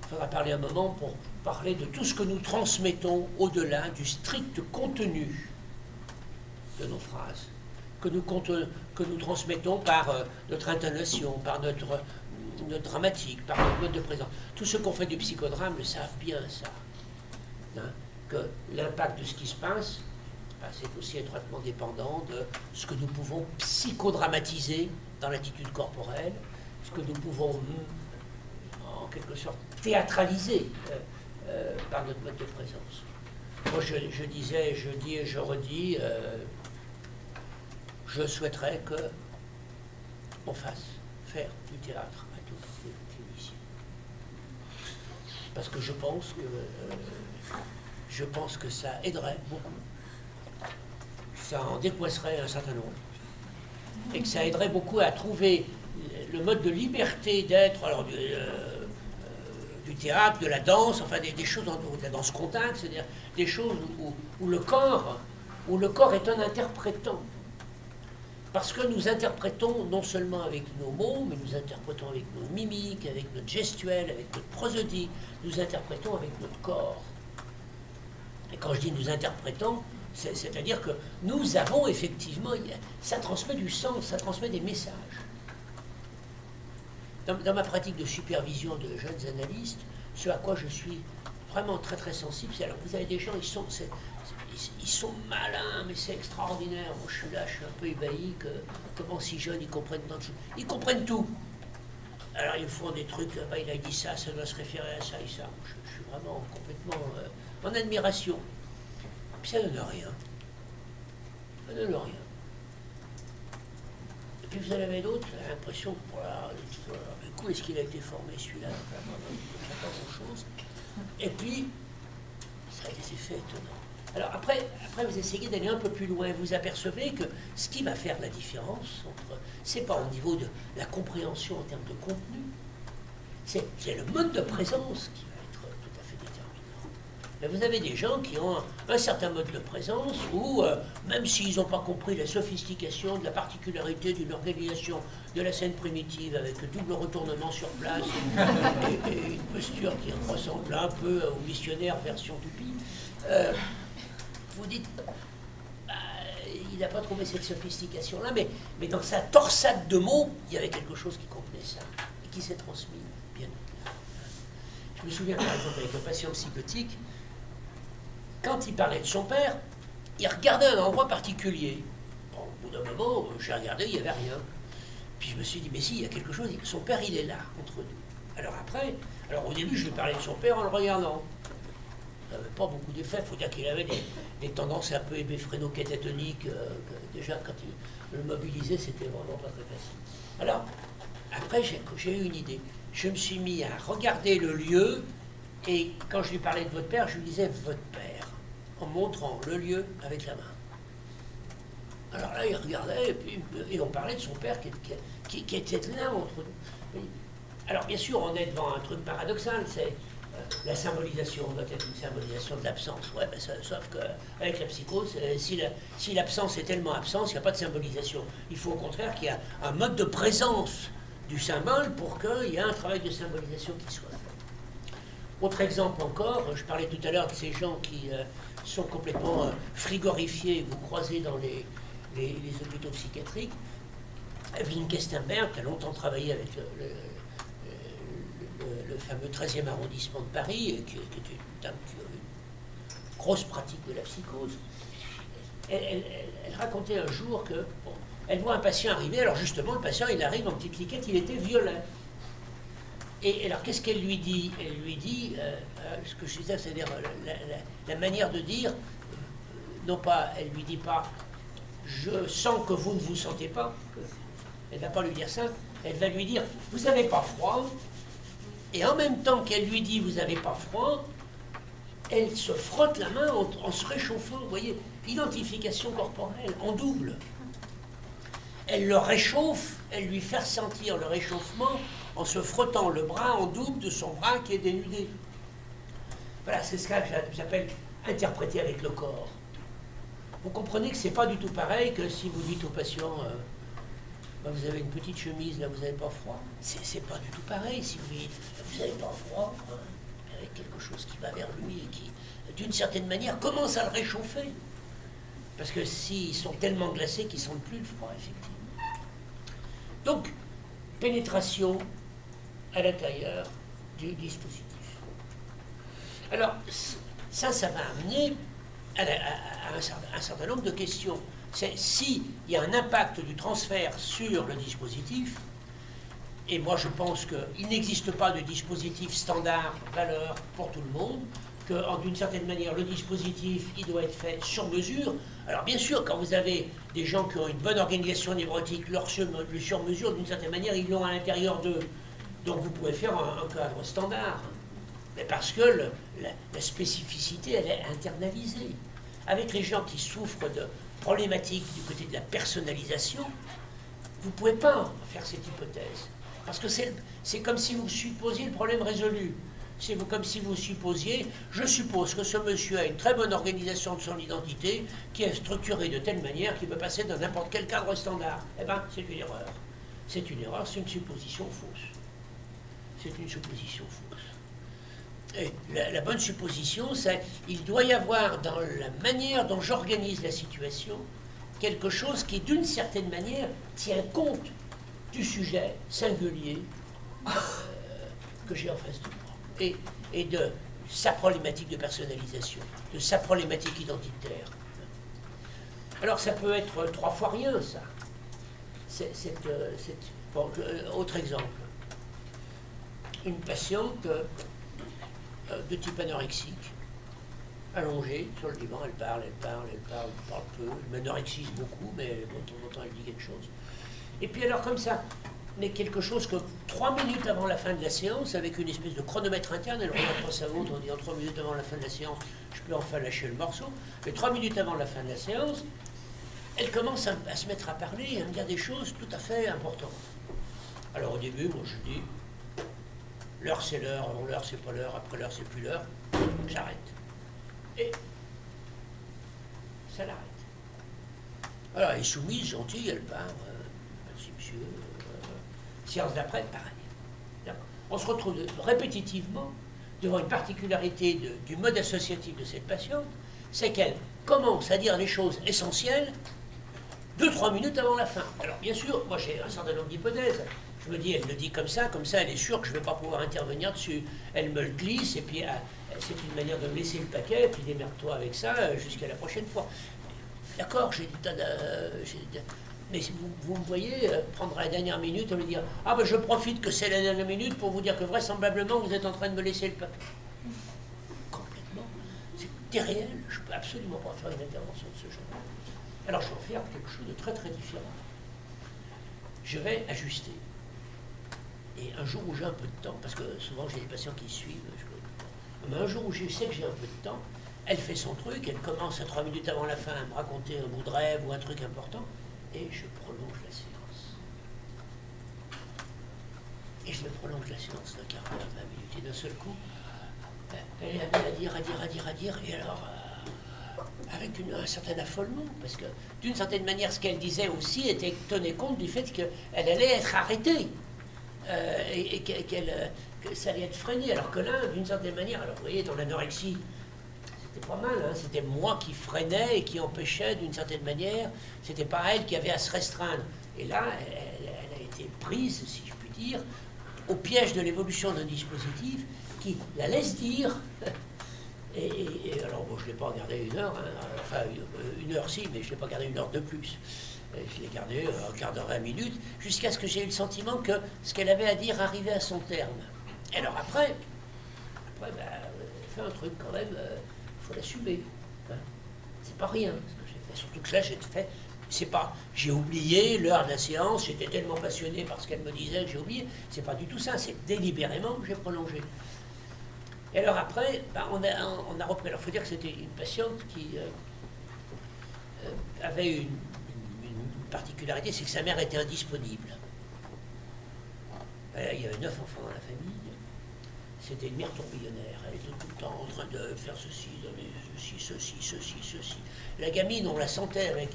Il faudra parler un moment pour parler de tout ce que nous transmettons au-delà du strict contenu de nos phrases, que nous transmettons par notre intonation, par notre notre dramatique, par notre mode de présence. Tous ceux qui ont fait du psychodrame le savent bien, ça. Hein, que l'impact de ce qui se passe, ben, c'est aussi étroitement dépendant de ce que nous pouvons psychodramatiser dans l'attitude corporelle, ce que nous pouvons, en quelque sorte, théâtraliser par notre mode de présence. Moi, je disais, je dis et je redis, je souhaiterais que on fasse faire du théâtre à tous les cliniciens. Parce que je pense que ça aiderait beaucoup. Ça en décoincerait un certain nombre. Et que ça aiderait beaucoup à trouver le mode de liberté d'être, alors du théâtre, de la danse, enfin des choses, de la danse contact, c'est-à-dire des choses où le corps est un interprétant. Parce que nous interprétons non seulement avec nos mots, mais nous interprétons avec nos mimiques, avec notre gestuelle, avec notre prosodie, nous interprétons avec notre corps. Et quand je dis nous interprétons, c'est-à-dire que nous avons effectivement, ça transmet du sens, ça transmet des messages. Dans ma pratique de supervision de jeunes analystes, ce à quoi je suis vraiment très très sensible, c'est alors vous avez des gens, ils sont malins, mais c'est extraordinaire. Moi je suis là, je suis un peu ébahi que comment si jeunes ils comprennent tant de choses. Ils comprennent tout. Alors ils font des trucs, bah, il a dit ça, ça doit se référer à ça et ça. Je suis vraiment complètement en admiration. Puis ça ne donne rien. Ça ne donne rien. Et puis vous en avez d'autres, j'ai l'impression que du coup, est-ce qu'il a été formé celui-là? Enfin, pas grand-chose. Et puis, ça a des effets étonnants. Alors après vous essayez d'aller un peu plus loin, vous apercevez que ce qui va faire la différence entre, c'est pas au niveau de la compréhension en termes de contenu, c'est le mode de présence qui va être tout à fait déterminant. Mais vous avez des gens qui ont un certain mode de présence où, même s'ils n'ont pas compris la sophistication de la particularité d'une organisation de la scène primitive avec double retournement sur place et une posture qui ressemble un peu au missionnaire version toupie, vous dites, bah, il n'a pas trouvé cette sophistication-là, mais dans sa torsade de mots, il y avait quelque chose qui contenait ça, et qui s'est transmis bien au-delà. Je me souviens par exemple avec un patient psychotique, quand il parlait de son père, il regardait un endroit particulier. Bon, au bout d'un moment, j'ai regardé, il n'y avait rien. Puis je me suis dit, mais si, il y a quelque chose, son père, il est là, entre nous. Alors au début, je lui parlais de son père en le regardant. Ça n'avait pas beaucoup d'effet. Il faut dire qu'il avait des tendances un peu héméphréno-catatoniques. Déjà, quand il le mobilisait, c'était vraiment pas très facile. Alors, après, j'ai eu une idée. Je me suis mis à regarder le lieu, et quand je lui parlais de votre père, je lui disais « votre père », en montrant le lieu avec la main. Alors là, il regardait, et on parlait de son père qui était là entre nous. Alors, bien sûr, on est devant un truc paradoxal, c'est la symbolisation doit être une symbolisation de l'absence. Ouais, ben sauf qu'avec la psychose, si l'absence est tellement absence, il n'y a pas de symbolisation. Il faut au contraire qu'il y ait un mode de présence du symbole pour qu'il y ait un travail de symbolisation qui soit fait. Autre exemple encore, je parlais tout à l'heure de ces gens qui sont complètement frigorifiés, vous croisez dans les hôpitaux psychiatriques. Evelyne Kestenberg, qui a longtemps travaillé avec le fameux 13e arrondissement de Paris, et qui était une dame qui avait une grosse pratique de la psychose. Elle racontait un jour que, bon, elle voit un patient arriver, alors justement, le patient, il arrive en petite liquette, il était violet. Et alors, qu'est-ce qu'elle lui dit? Elle lui dit, ce que je disais, c'est-à-dire la manière de dire, non pas, elle lui dit pas, je sens que vous ne vous sentez pas, elle ne va pas lui dire ça, elle va lui dire, vous n'avez pas froid, et en même temps qu'elle lui dit, vous n'avez pas froid, elle se frotte la main en se réchauffant, vous voyez, identification corporelle, en double. Elle le réchauffe, elle lui fait ressentir le réchauffement en se frottant le bras en double de son bras qui est dénudé. Voilà, c'est ce que j'appelle interpréter avec le corps. Vous comprenez que c'est pas du tout pareil que si vous dites au patient vous avez une petite chemise, là vous n'avez pas froid. C'est pas du tout pareil si vous dites vous n'avez pas froid, avec quelque chose qui va vers lui et qui, d'une certaine manière, commence à le réchauffer. Parce que s'ils sont tellement glacés qu'ils ne sentent plus le froid, effectivement. Donc, pénétration, à l'intérieur du dispositif. Alors, ça va amener à un certain nombre de questions. C'est s'il y a un impact du transfert sur le dispositif, et moi je pense qu'il n'existe pas de dispositif standard, valeur pour tout le monde, que d'une certaine manière le dispositif il doit être fait sur mesure. Alors bien sûr, quand vous avez des gens qui ont une bonne organisation névrotique, le sur mesure d'une certaine manière ils l'ont à l'intérieur d'eux. Donc vous pouvez faire un cadre standard. Mais parce que la spécificité elle est internalisée. Avec les gens qui souffrent de problématiques du côté de la personnalisation, vous ne pouvez pas faire cette hypothèse. Parce que c'est comme si vous supposiez le problème résolu. C'est comme si vous supposiez, je suppose que ce monsieur a une très bonne organisation de son identité, qui est structurée de telle manière qu'il peut passer dans n'importe quel cadre standard. Eh bien, c'est une erreur. C'est une erreur, c'est une supposition fausse. C'est une supposition fausse. Et la bonne supposition, c'est qu'il doit y avoir dans la manière dont j'organise la situation, quelque chose qui, d'une certaine manière, tient compte du sujet singulier que j'ai en face de moi, et de sa problématique de personnalisation, de sa problématique identitaire. Alors ça peut être 3 fois rien, ça. Bon, autre exemple. Une patiente de type anorexique, allongée sur le divan, elle parle peu, elle m'anorexise beaucoup, mais de temps en temps elle dit quelque chose. Et puis alors comme ça, mais quelque chose que 3 minutes avant la fin de la séance, avec une espèce de chronomètre interne, elle regarde pas sa montre, on dit en 3 minutes avant la fin de la séance, je peux enfin lâcher le morceau, mais 3 minutes avant la fin de la séance, elle commence à se mettre à parler et à me dire des choses tout à fait importantes. Alors au début, moi je dis, l'heure c'est l'heure, avant l'heure c'est pas l'heure, après l'heure c'est plus l'heure, j'arrête. Et ça l'arrête. Alors elle est soumise, gentille, elle part, merci monsieur, séance d'après, pareil. On se retrouve répétitivement devant une particularité du mode associatif de cette patiente, c'est qu'elle commence à dire les choses essentielles 2-3 minutes avant la fin. Alors bien sûr, moi j'ai un certain nombre d'hypothèses. Je me dis, elle le dit comme ça elle est sûre que je ne vais pas pouvoir intervenir dessus. Elle me le glisse, et puis c'est une manière de me laisser le paquet, et puis démerde-toi avec ça jusqu'à la prochaine fois. D'accord, j'ai des tas de... Mais vous me voyez prendre la dernière minute et me dire « Ah ben je profite que c'est la dernière minute pour vous dire que vraisemblablement vous êtes en train de me laisser le paquet. » Complètement. C'est irréel. Je ne peux absolument pas faire une intervention de ce genre. Alors je vais faire quelque chose de très très différent. Je vais ajuster. Et un jour où j'ai un peu de temps, parce que souvent j'ai des patients qui suivent, mais un jour où je sais que j'ai un peu de temps, elle fait son truc, elle commence à 3 minutes avant la fin à me raconter un bout de rêve ou un truc important, et je prolonge la séance. Et je me prolonge la séance d'un quart d'heure, 20 minutes, et d'un seul coup, elle est amenée à dire, et alors, avec un certain affolement, parce que d'une certaine manière, ce qu'elle disait aussi tenait compte du fait qu'elle allait être arrêtée. Et que ça allait être freiné, alors que là, d'une certaine manière, alors vous voyez, dans l'anorexie, c'était pas mal, hein, c'était moi qui freinais et qui empêchait d'une certaine manière, c'était pas elle qui avait à se restreindre. Et là, elle a été prise, si je puis dire, au piège de l'évolution d'un dispositif qui la laisse dire. Et alors, bon, je ne l'ai pas regardé 1 heure, hein, enfin 1 heure si, mais je ne l'ai pas gardé 1 heure de plus. Je l'ai gardé un quart d'heure, 20 minutes, jusqu'à ce que j'ai eu le sentiment que ce qu'elle avait à dire arrivait à son terme. Et alors après ben, elle fait un truc quand même, il faut l'assumer. Hein. C'est pas rien ce que j'ai fait. Surtout que là, j'ai fait, c'est pas, j'ai oublié l'heure de la séance, j'étais tellement passionné par ce qu'elle me disait que j'ai oublié. C'est pas du tout ça, c'est délibérément que j'ai prolongé. Et alors après, ben, on a repris. Alors il faut dire que c'était une patiente qui avait une particularité, c'est que sa mère était indisponible. Il y avait 9 enfants dans la famille. C'était une mère tourbillonnaire. Elle était tout le temps en train de faire ceci, ceci. La gamine, on la sentait avec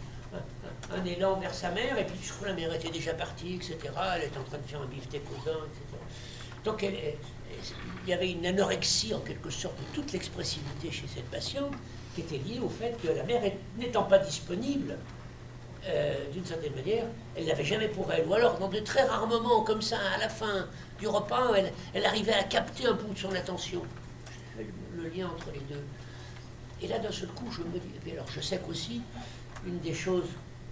un élan vers sa mère, et puis je crois la mère était déjà partie, etc. Elle était en train de faire un beefsteak au vin, etc. Donc il y avait une anorexie, en quelque sorte, de toute l'expressivité chez cette patiente, qui était liée au fait que la mère, n'étant pas disponible, d'une certaine manière, elle ne l'avait jamais pour elle. Ou alors, dans de très rares moments, comme ça, à la fin du repas, elle arrivait à capter un bout de son attention. Je fais le lien entre les deux. Et là, d'un seul coup, je me dis, et puis alors je sais qu'aussi, une des choses,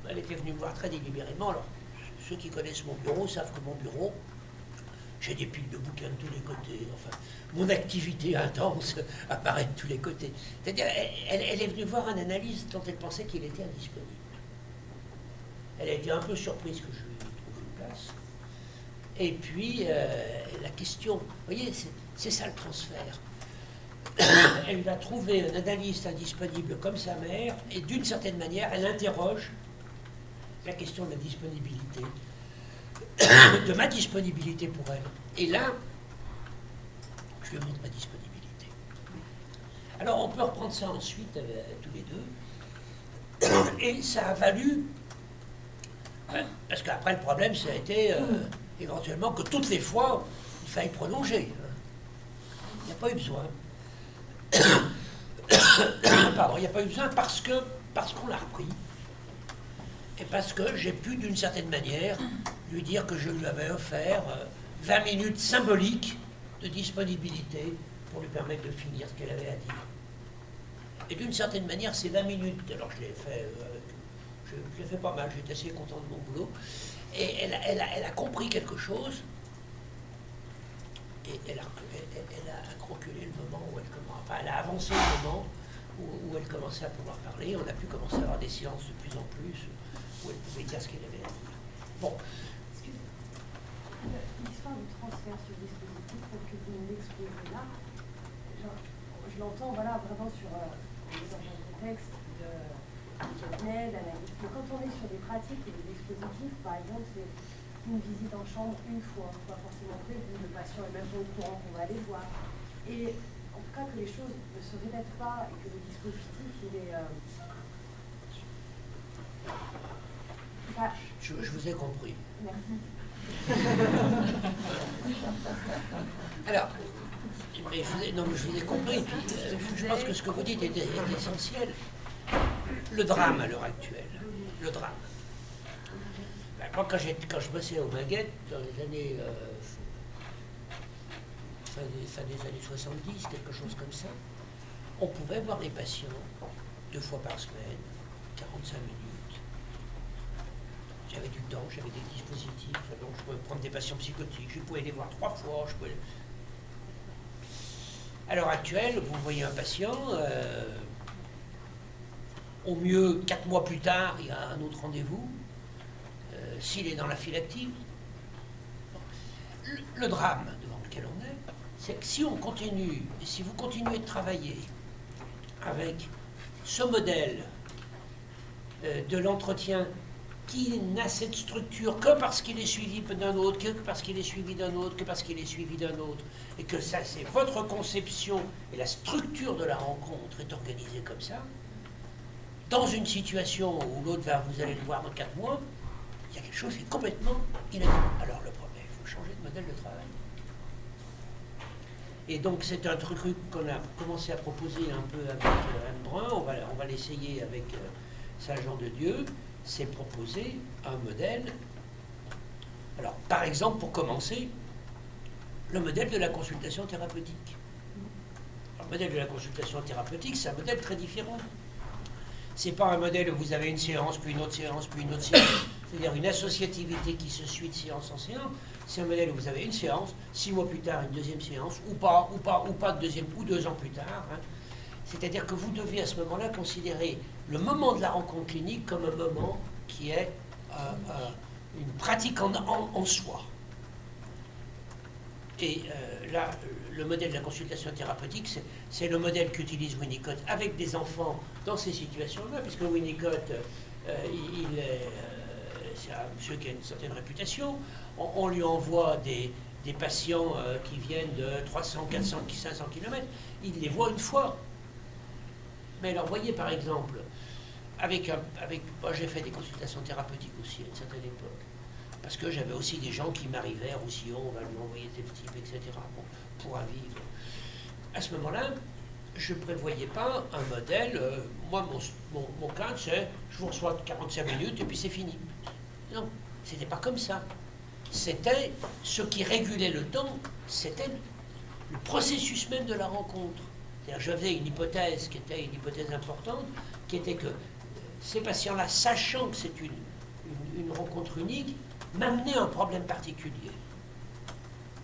elle était venue me voir très délibérément. Alors, ceux qui connaissent mon bureau savent que mon bureau, j'ai des piles de bouquins de tous les côtés. Enfin, mon activité intense apparaît de tous les côtés. C'est-à-dire, elle est venue voir un analyste dont elle pensait qu'il était indisponible. Elle a été un peu surprise que je lui trouve une place. Et puis, la question, vous voyez, c'est ça le transfert. Elle va trouver un analyste indisponible comme sa mère, et d'une certaine manière, elle interroge la question de la disponibilité, de ma disponibilité pour elle. Et là, je lui montre ma disponibilité. Alors, on peut reprendre ça ensuite tous les deux. Et ça a valu, parce qu'après le problème, ça a été éventuellement que toutes les fois, il fallait prolonger. Il n'y a pas eu besoin. Pardon, il n'y a pas eu besoin parce qu'on l'a repris. Et parce que j'ai pu, d'une certaine manière, lui dire que je lui avais offert 20 minutes symboliques de disponibilité pour lui permettre de finir ce qu'elle avait à dire. Et d'une certaine manière, ces 20 minutes, alors je l'ai fait, je l'ai fait pas mal, j'étais assez content de mon boulot, et elle a compris quelque chose, et elle a reculé le moment où elle commence, enfin elle a avancé le moment où elle commençait à pouvoir parler, on a pu commencer à avoir des séances de plus en plus, où elle pouvait dire ce qu'elle avait à dire. Bon. L'histoire du transfert sur dispositif, pour que vous nous l'exposez là, je l'entends voilà, vraiment sur les enjeux de contexte, de cabinet, d'analyse. Mais quand on est sur des pratiques et des dispositifs, par exemple, c'est une visite en chambre une fois, pas forcément prévue, le patient est même pas au courant qu'on va aller voir. Et en tout cas que les choses ne se répètent pas et que le dispositif, il est... Je vous ai compris. Merci. Alors, mais je vous ai compris, puis je pense que ce que vous dites est essentiel. Le drame à l'heure actuelle, le drame. Ben, moi, quand je bossais au Maguette, dans les années, fin des années 70, quelque chose comme ça, on pouvait voir les patients 2 fois par semaine, 45 minutes. J'avais du temps, j'avais des dispositifs, donc je pouvais prendre des patients psychotiques, je pouvais les voir 3 fois, À l'heure actuelle, vous voyez un patient, au mieux 4 mois plus tard, il y a un autre rendez-vous, s'il est dans la file active. Le drame devant lequel on est, c'est que si on continue, et si vous continuez de travailler avec ce modèle de l'entretien qui n'a cette structure que parce qu'il est suivi d'un autre, que parce qu'il est suivi d'un autre, que parce qu'il est suivi d'un autre, et que ça, c'est votre conception, et la structure de la rencontre est organisée comme ça, dans une situation où l'autre vous allez le voir dans 4 mois, il y a quelque chose qui est complètement inadapté. Alors le problème, il faut changer de modèle de travail. Et donc c'est un truc qu'on a commencé à proposer un peu avec Anne Brun, on va l'essayer avec Saint-Jean de Dieu, c'est proposer un modèle. Alors par exemple, pour commencer, le modèle de la consultation thérapeutique. Alors, le modèle de la consultation thérapeutique, c'est un modèle très différent. C'est pas un modèle où vous avez une séance, puis une autre séance, puis une autre séance. C'est-à-dire une associativité qui se suit de séance en séance. C'est un modèle où vous avez une séance, 6 mois plus tard, une deuxième séance, ou pas de deuxième, ou 2 ans plus tard. Hein. C'est-à-dire que vous devez à ce moment-là considérer le moment de la rencontre clinique comme un moment qui est une pratique en soi. Et là, le modèle de la consultation thérapeutique, c'est le modèle qu'utilise Winnicott avec des enfants dans ces situations-là, puisque Winnicott, c'est un monsieur qui a une certaine réputation. On lui envoie des patients qui viennent de 300, 400, 500 km. Il les voit une fois. Mais alors, voyez par exemple, moi j'ai fait des consultations thérapeutiques aussi à une certaine époque. Parce que j'avais aussi des gens qui m'arrivaient, Roussillon, on va lui envoyer tel type, etc. Bon, pour un vivre. À ce moment-là, je ne prévoyais pas un modèle. Moi, mon cadre, c'est je vous reçois 45 minutes et puis c'est fini. Non, c'était pas comme ça. C'était ce qui régulait le temps, c'était le processus même de la rencontre. C'est-à-dire, j'avais une hypothèse qui était une hypothèse importante, qui était que ces patients-là, sachant que c'est une rencontre unique, m'amenaient un problème particulier.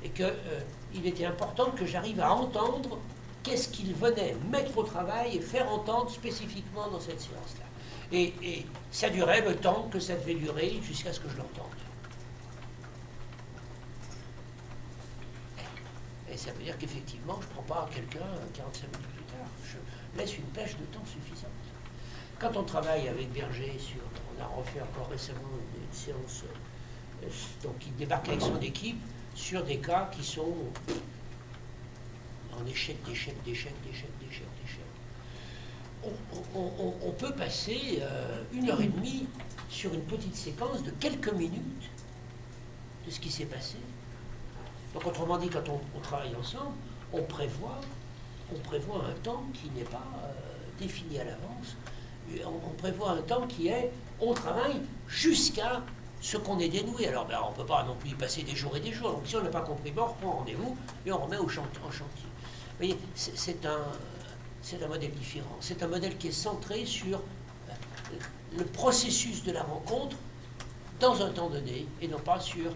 Et qu'il était important que j'arrive à entendre qu'est-ce qu'ils venaient mettre au travail et faire entendre spécifiquement dans cette séance-là. Et ça durait le temps que ça devait durer jusqu'à ce que je l'entende. Et ça veut dire qu'effectivement, je ne prends pas quelqu'un 45 minutes plus tard. Je laisse une plage de temps suffisante. Quand on travaille avec Berger on a refait encore récemment une séance, donc il débarque avec son équipe sur des cas qui sont en échec, d'échec. On peut passer 1h30 sur une petite séquence de quelques minutes de ce qui s'est passé. Donc autrement dit, quand on travaille ensemble, on prévoit un temps qui n'est pas défini à l'avance. On prévoit un temps qui est, on travaille jusqu'à ce qu'on ait dénoué. Alors ben, on ne peut pas non plus y passer des jours et des jours. Donc si on n'a pas compris, ben, on reprend rendez-vous et on remet en chantier. Vous voyez, c'est un modèle différent. C'est un modèle qui est centré sur le processus de la rencontre dans un temps donné et non pas sur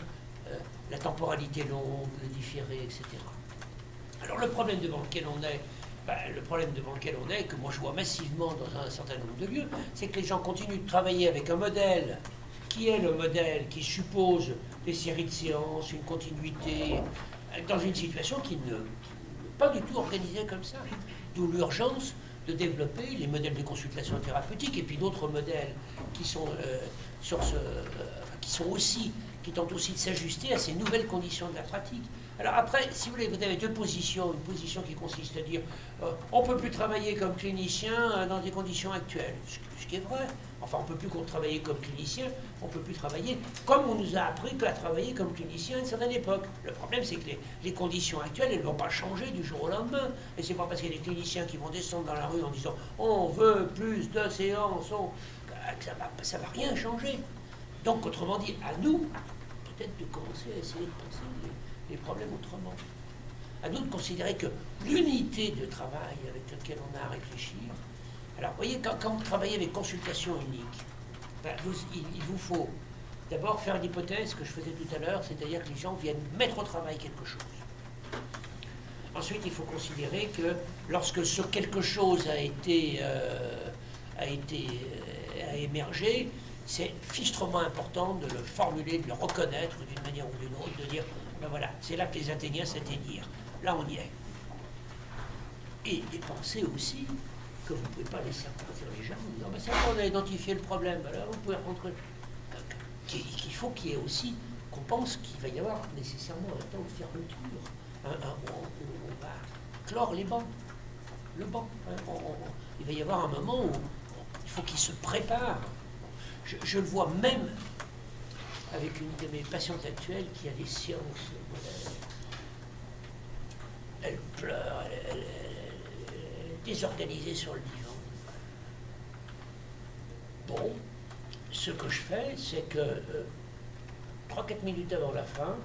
la temporalité longue, le différé, etc. Alors le problème devant lequel on est, que moi je vois massivement dans un certain nombre de lieux, c'est que les gens continuent de travailler avec un modèle qui est le modèle qui suppose des séries de séances, une continuité, dans une situation qui n'est pas du tout organisée comme ça. D'où l'urgence de développer les modèles de consultation thérapeutique et puis d'autres modèles qui sont qui tentent aussi de s'ajuster à ces nouvelles conditions de la pratique. Alors après, si vous voulez, vous avez deux positions. Une position qui consiste à dire on ne peut plus travailler comme clinicien dans des conditions actuelles. Ce qui est vrai. Enfin, on ne peut plus travailler comme clinicien, on ne peut plus travailler comme on nous a appris qu'à travailler comme clinicien à une certaine époque. Le problème, c'est que les conditions actuelles, elles ne vont pas changer du jour au lendemain. Et c'est pas parce qu'il y a des cliniciens qui vont descendre dans la rue en disant on veut plus de séances, que ça va rien changer. Donc, autrement dit, à nous, peut-être de commencer à essayer de penser les problèmes autrement. À nous de considérer que l'unité de travail avec laquelle on a à réfléchir. Alors, vous voyez, quand vous travaillez avec consultation unique, ben, il vous faut d'abord faire l'hypothèse que je faisais tout à l'heure, c'est-à-dire que les gens viennent mettre au travail quelque chose. Ensuite, il faut considérer que lorsque ce quelque chose a émergé, c'est fichtrement important de le formuler, de le reconnaître d'une manière ou d'une autre, de dire, ben voilà, c'est là que les Athéniens s'atteignirent. Là, on y est. Et penser aussi que vous ne pouvez pas laisser repartir les gens en disant, ben c'est bon, on a identifié le problème, alors vous pouvez rentrer. Qu'il faut qu'il y ait aussi, qu'on pense qu'il va y avoir nécessairement un temps de fermeture. On va clore les bancs. Le banc. Il va y avoir un moment où il faut qu'il se prépare. Je le vois même avec une de mes patientes actuelles qui a des séances. Elle pleure, elle est désorganisée sur le divan. Bon, ce que je fais, c'est que 3-4 minutes avant la fin,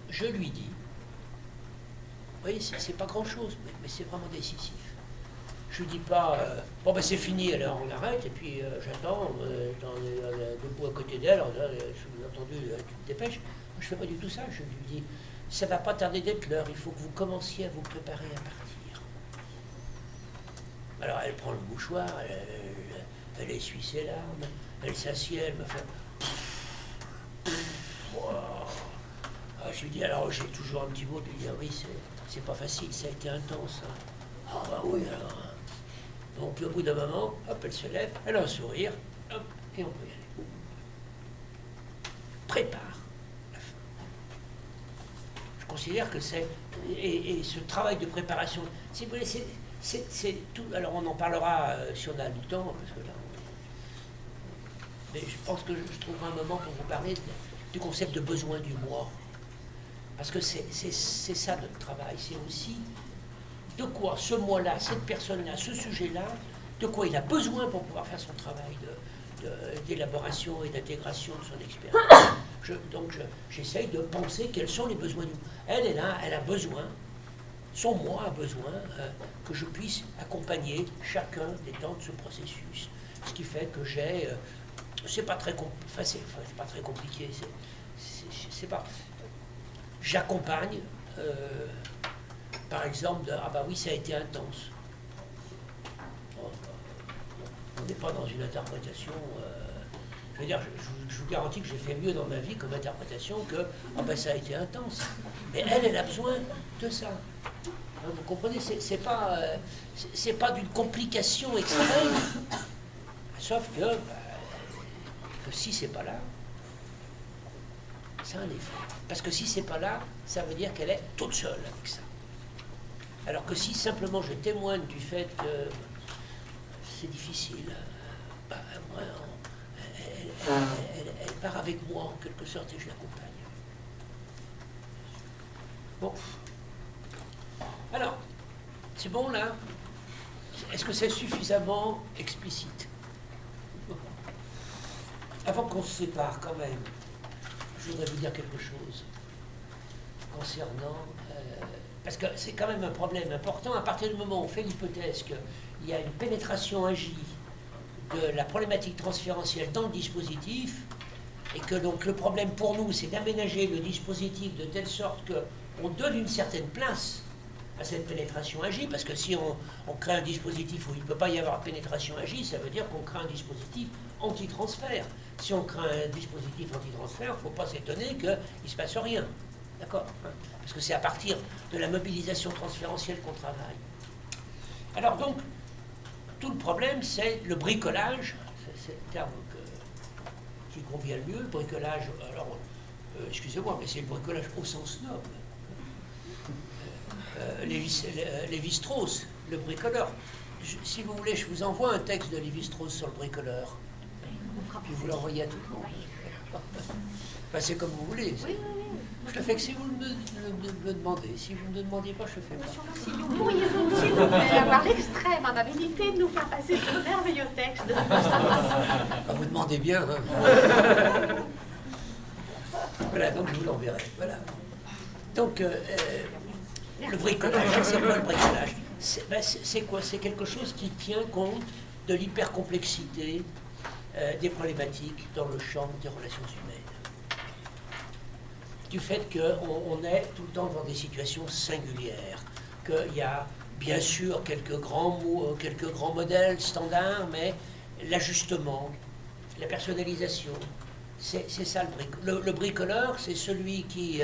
je lui dis, vous voyez, c'est pas grand-chose, mais c'est vraiment décisif. Je ne dis pas, bon ben c'est fini, alors on arrête, et puis j'attends, debout à côté d'elle, entendu, tu te dépêches. Moi, je ne fais pas du tout ça, je lui dis, ça ne va pas tarder d'être l'heure, il faut que vous commenciez à vous préparer à partir. Alors elle prend le mouchoir, elle essuie ses larmes, elle s'assied, elle me fait... Je lui dis, alors j'ai toujours un petit mot de lui dire, oui, c'est pas facile, ça a été intense. Hein. Ah bah oui, alors... Donc, au bout d'un moment, hop, elle se lève, elle a un sourire, hop, et on peut y aller. Prépare la fin. Je considère que c'est... Et ce travail de préparation, si vous voulez, c'est tout... Alors, on en parlera si on a du temps, parce que là... Mais je pense que je trouverai un moment pour vous parler du concept de besoin du moi. Parce que c'est ça notre travail, c'est aussi de quoi ce moi-là, cette personne-là, ce sujet-là, de quoi il a besoin pour pouvoir faire son travail d'élaboration et d'intégration de son expérience. Donc j'essaye de penser quels sont les besoins du moi. Elle est là, elle a besoin, son moi a besoin que je puisse accompagner chacun des temps de ce processus. Ce qui fait que j'ai... c'est pas très compliqué, c'est pas... J'accompagne, par exemple, ah bah oui, ça a été intense. On n'est pas dans une interprétation... je veux dire, je vous garantis que j'ai fait mieux dans ma vie comme interprétation que ah ben ça a été intense. Mais elle a besoin de ça. Hein, vous comprenez, c'est pas d'une complication extrême. Sauf que si c'est pas là, c'est un effort. Parce que si c'est pas là, ça veut dire qu'elle est toute seule avec ça. Alors que si simplement je témoigne du fait que c'est difficile, moi, elle part avec moi en quelque sorte et je l'accompagne. Bon. Alors, c'est bon là? Est-ce que c'est suffisamment explicite? Avant qu'on se sépare quand même, je voudrais vous dire quelque chose concernant... parce que c'est quand même un problème important. À partir du moment où on fait l'hypothèse qu'il y a une pénétration agie de la problématique transférentielle dans le dispositif, et que donc le problème pour nous, c'est d'aménager le dispositif de telle sorte qu'on donne une certaine place à cette pénétration agie, parce que si on crée un dispositif où il ne peut pas y avoir pénétration agie, ça veut dire qu'on crée un dispositif anti-transfert. Si on crée un dispositif anti-transfert, il ne faut pas s'étonner qu'il ne se passe rien. D'accord? Parce que c'est à partir de la mobilisation transférentielle qu'on travaille. Alors donc, tout le problème, c'est le bricolage, c'est le terme qui convient le mieux, le bricolage, alors, excusez-moi, mais c'est le bricolage au sens noble. Lévi-Strauss, le bricoleur. Si vous voulez, je vous envoie un texte de Lévi-Strauss sur le bricoleur. Puis vous l'envoyez à tout le monde. Enfin, c'est comme vous voulez. Oui. Je le fais que si vous me demandez. Si vous ne me demandiez pas, je le fais pas. Si vous pourriez-vous, s'il vous plaît, avoir l'extrême amabilité de nous faire passer ce merveilleux texte de Ah, vous demandez bien. Hein. Voilà, donc je vous l'enverrai. Voilà. Donc, le bricolage, c'est quoi le bricolage? C'est quoi? C'est quelque chose qui tient compte de l'hypercomplexité des problématiques dans le champ des relations humaines. Du fait qu'on est tout le temps dans des situations singulières, qu'il y a bien sûr quelques grands modèles standards, mais l'ajustement, la personnalisation, c'est ça le bricoleur. Le bricoleur, c'est celui qui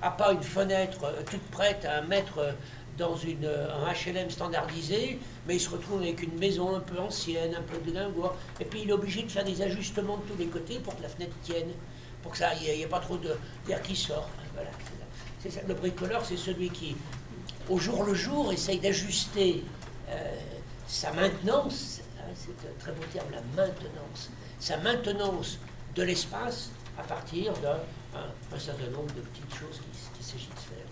n'a pas une fenêtre toute prête à mettre dans un HLM standardisé, mais il se retrouve avec une maison un peu ancienne, un peu de guingois, et puis il est obligé de faire des ajustements de tous les côtés pour que la fenêtre tienne, pour que ça, il n'y ait pas trop d'air qui sort. Voilà, c'est ça. Le bricoleur, c'est celui qui, au jour le jour, essaye d'ajuster sa maintenance, c'est un très beau terme, la maintenance, sa maintenance de l'espace à partir d'un certain nombre de petites choses qu'il s'agit de faire.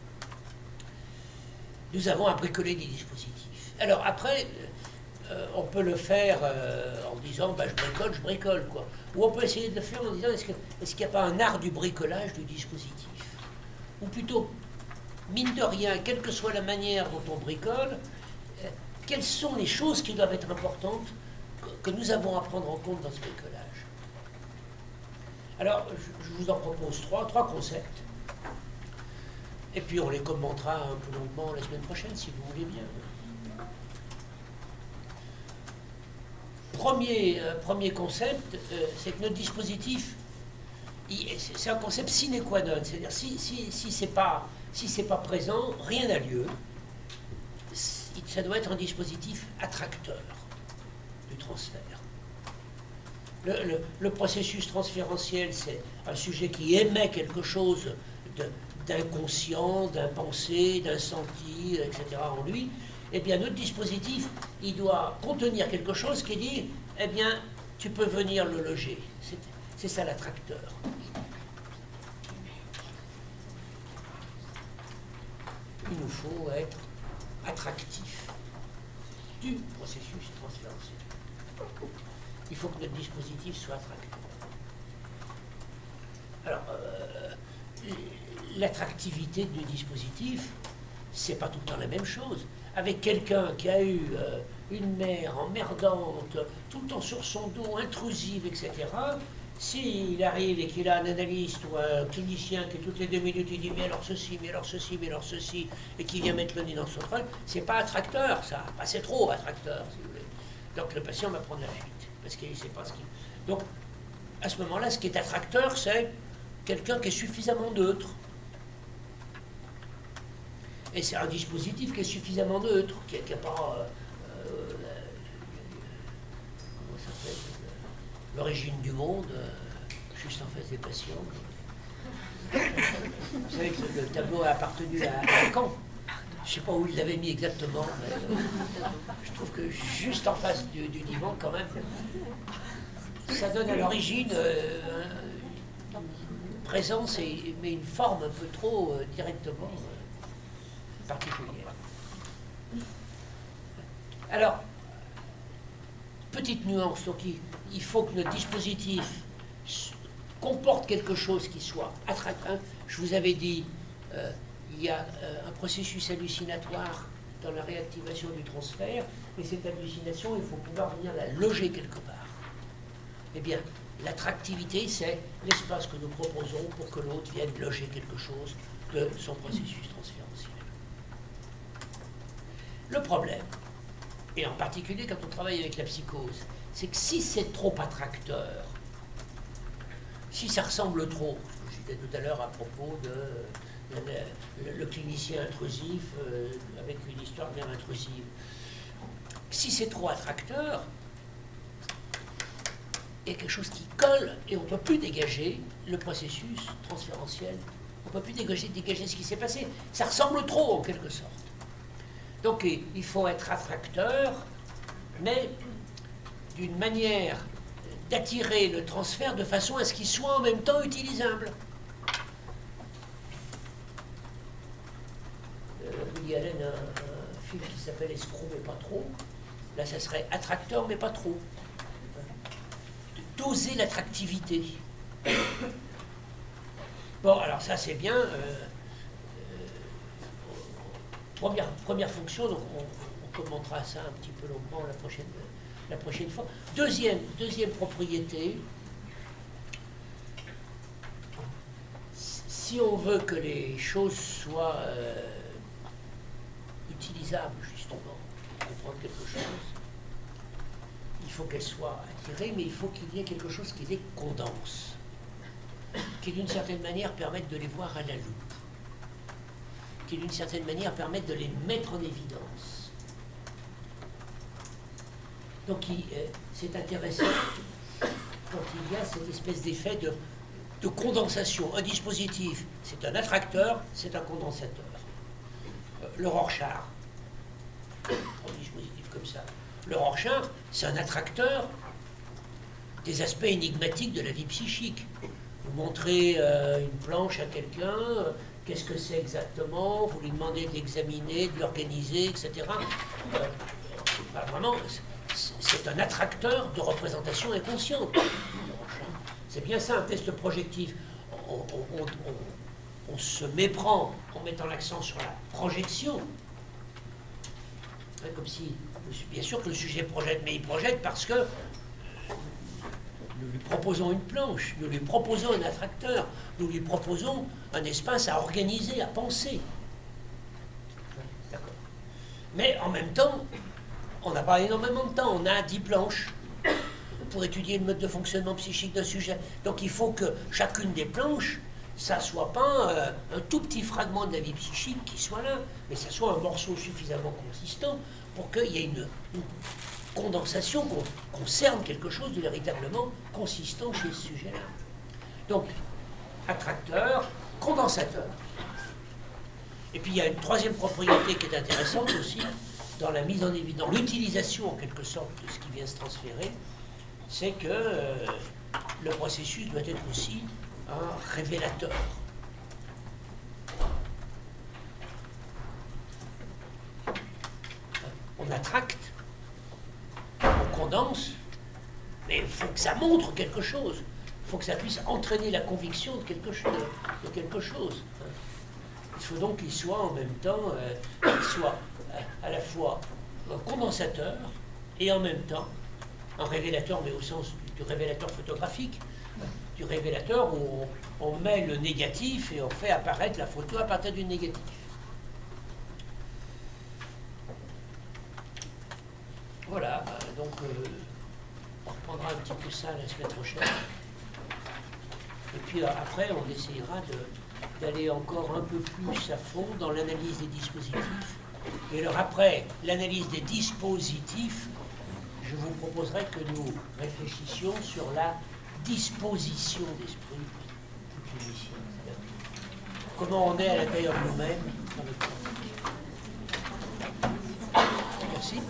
Nous avons à bricoler des dispositifs. Alors après, on peut le faire en disant bah, je bricole, quoi. Ou on peut essayer de le faire en disant est-ce qu'il n'y a pas un art du bricolage du dispositif? Ou plutôt, mine de rien, quelle que soit la manière dont on bricole, quelles sont les choses qui doivent être importantes que nous avons à prendre en compte dans ce bricolage? Alors, je vous en propose trois concepts. Et puis on les commentera un peu longuement la semaine prochaine, si vous voulez bien. Premier concept, c'est que notre dispositif, c'est un concept sine qua non. C'est-à-dire, si c'est pas présent, rien n'a lieu. Ça doit être un dispositif attracteur du transfert. Le processus transférentiel, c'est un sujet qui émet quelque chose d'inconscient, d'impensé, d'insenti, etc. en lui. Eh bien, notre dispositif, il doit contenir quelque chose qui dit, eh bien, tu peux venir le loger. C'est ça l'attracteur. Il nous faut être attractif du processus transférentiel. Il faut que notre dispositif soit attractif. Alors, l'attractivité du dispositif, c'est pas tout le temps la même chose. Avec quelqu'un qui a eu une mère emmerdante, tout le temps sur son dos, intrusive, etc., s'il arrive et qu'il a un analyste ou un clinicien qui toutes les 2 minutes il dit mais alors ceci, mais alors ceci, mais alors ceci, et qui vient mettre le nez dans son truc, c'est pas attracteur ça, enfin, c'est trop attracteur si vous voulez. Donc le patient va prendre la fuite, parce qu'il ne sait pas ce qu'il... Donc à ce moment-là, ce qui est attracteur, c'est quelqu'un qui est suffisamment neutre. Et c'est un dispositif qui est suffisamment neutre, qui n'a pas... comment ça s'appelle, l'origine du monde, juste en face des patients. Vous savez que le tableau a appartenu à Caen. Je ne sais pas où il l'avait mis exactement, mais je trouve que juste en face du divan, quand même, ça donne à l'origine une présence, mais une forme un peu trop directement particulière. Alors, petite nuance, donc il faut que notre dispositif comporte quelque chose qui soit attractif. Je vous avais dit, il y a un processus hallucinatoire dans la réactivation du transfert, et cette hallucination, il faut pouvoir venir la loger quelque part. Eh bien, l'attractivité, c'est l'espace que nous proposons pour que l'autre vienne loger quelque chose de son processus transférentiel. Le problème, et en particulier quand on travaille avec la psychose, c'est que si c'est trop attracteur, si ça ressemble trop, je disais tout à l'heure à propos de le clinicien intrusif avec une histoire bien intrusive, si c'est trop attracteur, il y a quelque chose qui colle et on ne peut plus dégager le processus transférentiel. On ne peut plus dégager ce qui s'est passé. Ça ressemble trop en quelque sorte. Donc il faut être attracteur, mais d'une manière d'attirer le transfert de façon à ce qu'il soit en même temps utilisable. Woody Allen a un film qui s'appelle Escroc mais pas trop. Là, ça serait attracteur mais pas trop. Doser l'attractivité. Bon, alors ça c'est bien. Première fonction, donc on commentera ça un petit peu longuement la prochaine fois. Deuxième propriété, si on veut que les choses soient utilisables, justement, pour comprendre quelque chose, il faut qu'elles soient attirées, mais il faut qu'il y ait quelque chose qui les condense, qui d'une certaine manière permette de les voir à la loupe, qui d'une certaine manière permettent de les mettre en évidence. Donc c'est intéressant quand il y a cette espèce d'effet de condensation. Un dispositif, c'est un attracteur, c'est un condensateur. Le Rorschach, un dispositif comme ça. Le Rorschach, c'est un attracteur des aspects énigmatiques de la vie psychique. Vous montrez une planche à quelqu'un, qu'est-ce que c'est exactement, vous lui demandez de l'examiner, de l'organiser, etc. Vraiment, c'est un attracteur de représentation inconsciente. C'est bien ça, un test projectif. On se méprend en mettant l'accent sur la projection. Comme si, bien sûr que le sujet projette, mais il projette parce que nous lui proposons une planche, nous lui proposons un attracteur, nous lui proposons un espace à organiser, à penser. D'accord. Mais en même temps, on n'a pas énormément de temps, on a 10 planches pour étudier le mode de fonctionnement psychique d'un sujet. Donc il faut que chacune des planches, ça ne soit pas un tout petit fragment de la vie psychique qui soit là, mais ça soit un morceau suffisamment consistant pour qu'il y ait une condensation, qu'on cerne quelque chose de véritablement consistant chez ce sujet-là. Donc, attracteur, condensateur. Et puis il y a une troisième propriété qui est intéressante aussi, dans la mise en évidence, l'utilisation en quelque sorte de ce qui vient se transférer, c'est que le processus doit être aussi un révélateur. on la tracte, on condense, mais il faut que ça montre quelque chose. Il faut que ça puisse entraîner la conviction de quelque chose. Il faut donc qu'il soit en même temps, qu'il soit à la fois un condensateur et en même temps un révélateur, mais au sens du révélateur photographique, du révélateur où on met le négatif et on fait apparaître la photo à partir du négatif. Voilà, donc on reprendra un petit peu ça la semaine prochaine. Et puis après, on essayera d'aller encore un peu plus à fond dans l'analyse des dispositifs. Et alors après l'analyse des dispositifs, je vous proposerai que nous réfléchissions sur la disposition d'esprit. Comment on est à l'intérieur de nous-mêmes dans le temps. Merci.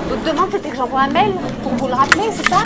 Votre demande, c'était que j'envoie un mail pour vous le rappeler, c'est ça?